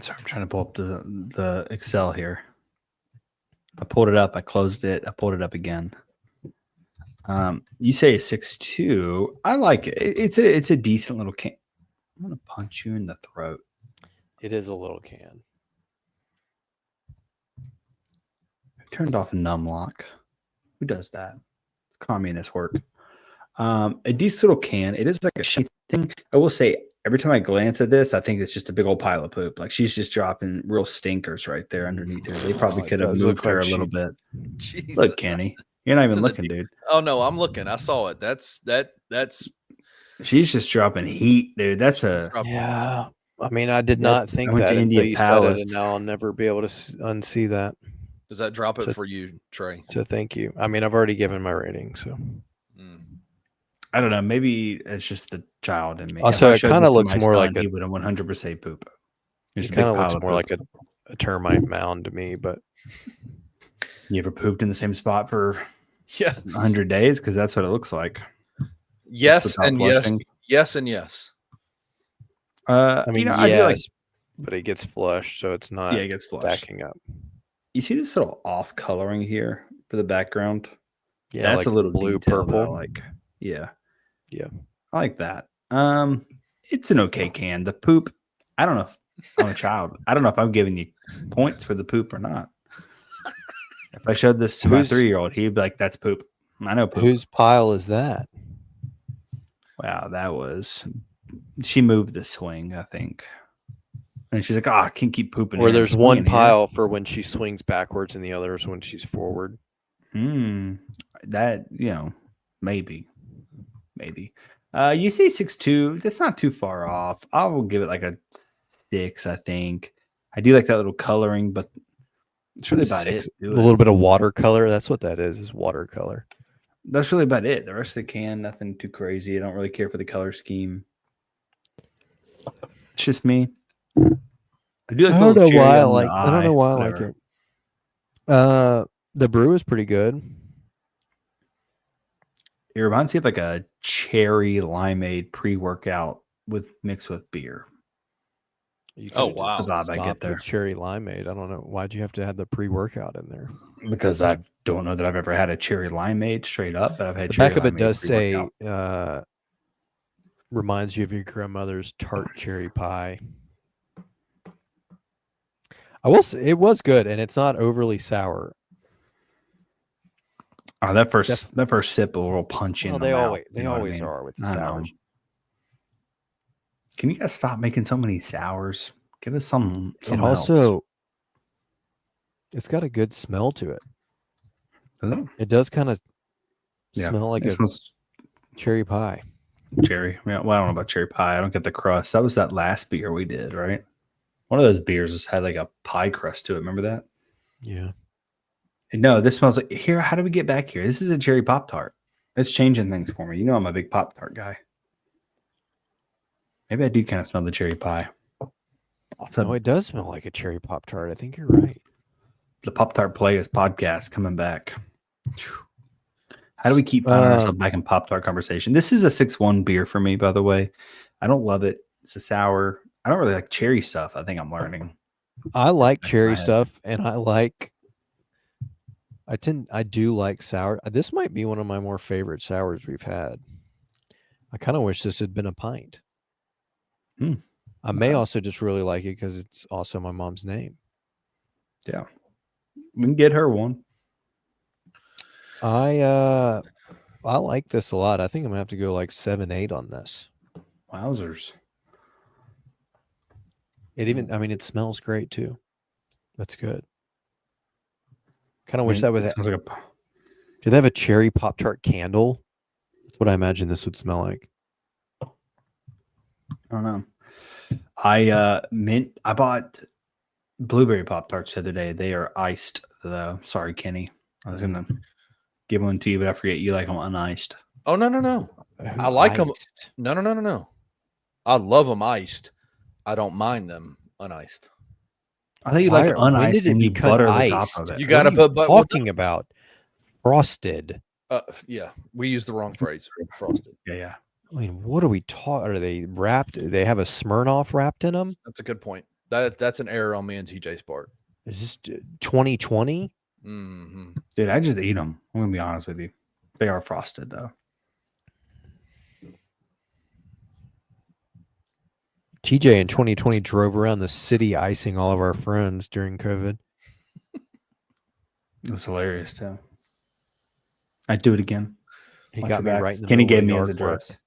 S3: Sorry, I'm trying to pull up the Excel here. I pulled it up. I closed it. I pulled it up again. You say a 6.2. I like it. It's a decent little can. I'm gonna punch you in the throat.
S2: It is a little can.
S3: I turned off numlock. Who does that? It's communist work. A decent little can. It is like a shape thing. I will say every time I glance at this, I think it's just a big old pile of poop. Like she's just dropping real stinkers right there underneath her. They probably
S2: Oh, it
S3: could have
S2: does
S3: moved
S2: look
S3: her
S2: like
S3: a little
S2: she-
S3: bit.
S1: Jesus.
S3: Look, Kenny, you're not
S1: It's
S3: even
S1: in the
S3: looking,
S1: deep-
S3: dude.
S1: Oh no, I'm looking. I saw it. That's
S3: She's just dropping heat, dude. That's a
S2: Yeah. I mean, I did
S3: That's-
S2: not think
S3: I went
S2: that
S3: to
S2: until
S3: India
S2: you said it,
S3: Palace.
S2: and now I'll never be able to unsee that.
S1: does that drop it
S2: So-
S1: for you, Trey?
S2: So thank you. I mean, I've already given my rating, so.
S1: Mm.
S3: I don't know. Maybe it's just the child in me.
S2: Also,
S3: If I
S2: it
S3: showed
S2: kinda
S3: this to
S2: looks
S3: my
S2: more like
S3: son, he would have 100% poop. There's
S2: It
S3: a big
S2: kind of
S3: pile
S2: looks
S3: of
S2: more
S3: poop.
S2: like a termite mound to me, but
S3: You ever pooped in the same spot for
S1: Yeah.
S3: 100 days? Because that's what it looks like.
S1: Yes
S3: without
S1: and yes.
S3: flushing.
S1: Yes and yes.
S2: I mean,
S3: I do like.
S2: yes, but it gets flushed, so it's not
S3: Yeah, it gets flushed.
S2: stacking up.
S3: You see this little off coloring here for the background?
S2: Yeah,
S3: That's
S2: like
S3: a little
S2: blue,
S3: detail that I
S2: purple.
S3: like. Yeah.
S2: Yeah.
S3: I like that. It's an okay can. The poop, I don't know if I'm a child. I don't know if I'm giving you points for the poop or not. If I showed this to my
S2: Who's-
S3: 3-year-old, he'd be like, that's poop. I know poop.
S2: Whose pile is that?
S3: Wow, that was. She moved the swing, I think. And she's like, I can't keep pooping.
S2: Where
S3: here.
S2: there's
S3: I'm
S2: one
S3: swinging here."
S2: pile for when she swings backwards and the other is when she's forward.
S3: That, maybe. You see 6'2". That's not too far off. I will give it like a 6, I think. I do like that little coloring, but it's really about
S2: Six-
S3: it.
S2: a little bit of watercolor. That's what that is watercolor.
S3: That's really about it. The rest of the can, nothing too crazy. I don't really care for the color scheme. It's just me. I do like
S2: I
S3: the
S2: don't
S3: little
S2: know why
S3: cherry
S2: I
S3: on the
S2: like. I don't know
S3: eye,
S2: why I like
S3: whatever.
S2: it. The brew is pretty good.
S3: It reminds me of like a cherry limeade pre-workout mixed with beer.
S2: You
S1: Oh,
S2: could've
S1: wow.
S2: just
S3: The vibe I get
S2: stopped
S3: there.
S2: with cherry limeade. I don't know why'd you have to have the pre-workout in there.
S3: Because I don't know that I've ever had a cherry limeade straight up, but I've had
S2: The
S3: cherry
S2: back of it
S3: limeade
S2: does say
S3: pre-workout.
S2: reminds you of your grandmother's tart cherry pie. I will say it was good, and it's not overly sour.
S3: Oh, that first sip will punch in
S2: Well,
S3: the
S2: they
S3: mouth.
S2: always
S3: you know what I
S2: always
S3: mean?
S2: are with the
S3: I know.
S2: sours.
S3: Can you guys stop making so many sours? Give us some.
S2: It also, it's got a good smell to it. It does kind of smell like
S3: it
S2: a
S3: smells
S2: cherry pie.
S3: cherry. Yeah, well, I don't know about cherry pie. I don't get the crust. That was that last beer we did, right? One of those beers just had like a pie crust to it. Remember that?
S2: Yeah.
S3: No, this smells like here. How do we get back here? This is a cherry Pop Tart. It's changing things for me. You know, I'm a big Pop Tart guy. Maybe I do kind of smell the cherry pie.
S2: No, it does smell like a cherry Pop Tart. I think you're right.
S3: The Pop Tart Players podcast coming back. How do we keep finding ourselves back in Pop Tart conversation? This is a 6-1 beer for me, by the way. I don't love it. It's a sour. I don't really like cherry stuff. I think I'm learning.
S2: I like
S3: Back in my
S2: cherry
S3: head.
S2: stuff, and I do like sour. This might be one of my more favorite sours we've had. I kind of wish this had been a pint. I may
S3: Okay.
S2: also just really like it because it's also my mom's name.
S3: Yeah. We can get her one.
S2: I like this a lot. I think I'm gonna have to go like 7-8 on this.
S3: Wowzers.
S2: It smells great too. That's good. Kind of wish that was.
S3: It smells like a.
S2: Do they have a cherry Pop-Tart candle? That's what I imagine this would smell like.
S3: I don't know. I bought blueberry Pop Tarts the other day. They are iced though. Sorry, Kenny. I was gonna give one to you, but I forget you like them uniced.
S1: Oh no. I like them. No. I love them iced. I don't mind them uniced.
S3: I think you
S2: Why-
S3: like
S2: when
S3: uniced
S2: did it
S3: and you
S2: become
S3: butter the
S2: iced?
S3: top of it.
S1: You got to put but
S2: Talking about frosted.
S1: yeah, we used the wrong phrase. Frosted.
S3: Yeah.
S2: I mean, what are we talking? Are they wrapped? They have a Smirnoff wrapped in them?
S1: That's a good point. That's an error on me and TJ's part.
S2: Is this 2020?
S1: Mm-hmm.
S3: Dude, I just eat them. I'm gonna be honest with you. They are frosted though.
S2: TJ in 2020 drove around the city icing all of our friends during COVID.
S3: It was hilarious too. I'd do it again.
S2: He
S3: Watch
S2: got
S3: your
S2: me
S3: backs.
S2: right in the
S3: Kenny
S2: middle
S3: gave
S2: of
S3: me his
S2: yard work.
S3: address.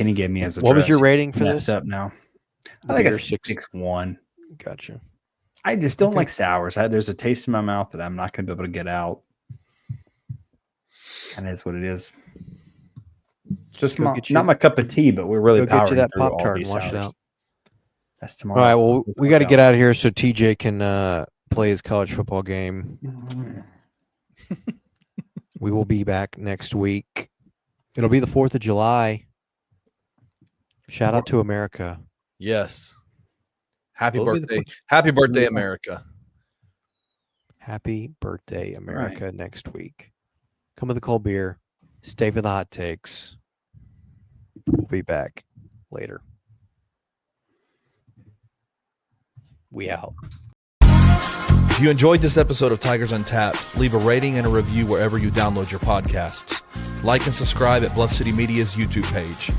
S3: Kenny gave me as a
S2: What was
S3: dress.
S2: your rating for
S3: Messed
S2: this?
S3: up now.
S2: The
S3: I think
S2: beer,
S3: it's 6.1.
S2: Gotcha.
S3: I just don't
S2: Okay.
S3: like sours. There's a taste in my mouth that I'm not going to be able to get out. And that's what it is. Just
S2: Go
S3: not
S2: get you-
S3: my cup of tea, but we're really
S2: Go get you
S3: powering
S2: that
S3: through all
S2: Pop-Tart
S3: these
S2: and wash it
S3: sours.
S2: out.
S3: That's
S2: All
S3: tomorrow.
S2: right. Well, we got to get out of here so TJ can play his college football game. We will be back next week. It'll be the 4th of July. Shout out to America.
S1: Yes. Happy
S3: Will it be the
S1: birthday.
S3: 4th?
S1: Happy birthday, America.
S2: Happy birthday, America, next week. Come with a cold beer. Stay for the hot takes. We'll be back later. We out.
S1: If you enjoyed this episode of Tigers Untapped, leave a rating and a review wherever you download your podcasts. Like and subscribe at Bluff City Media's YouTube page.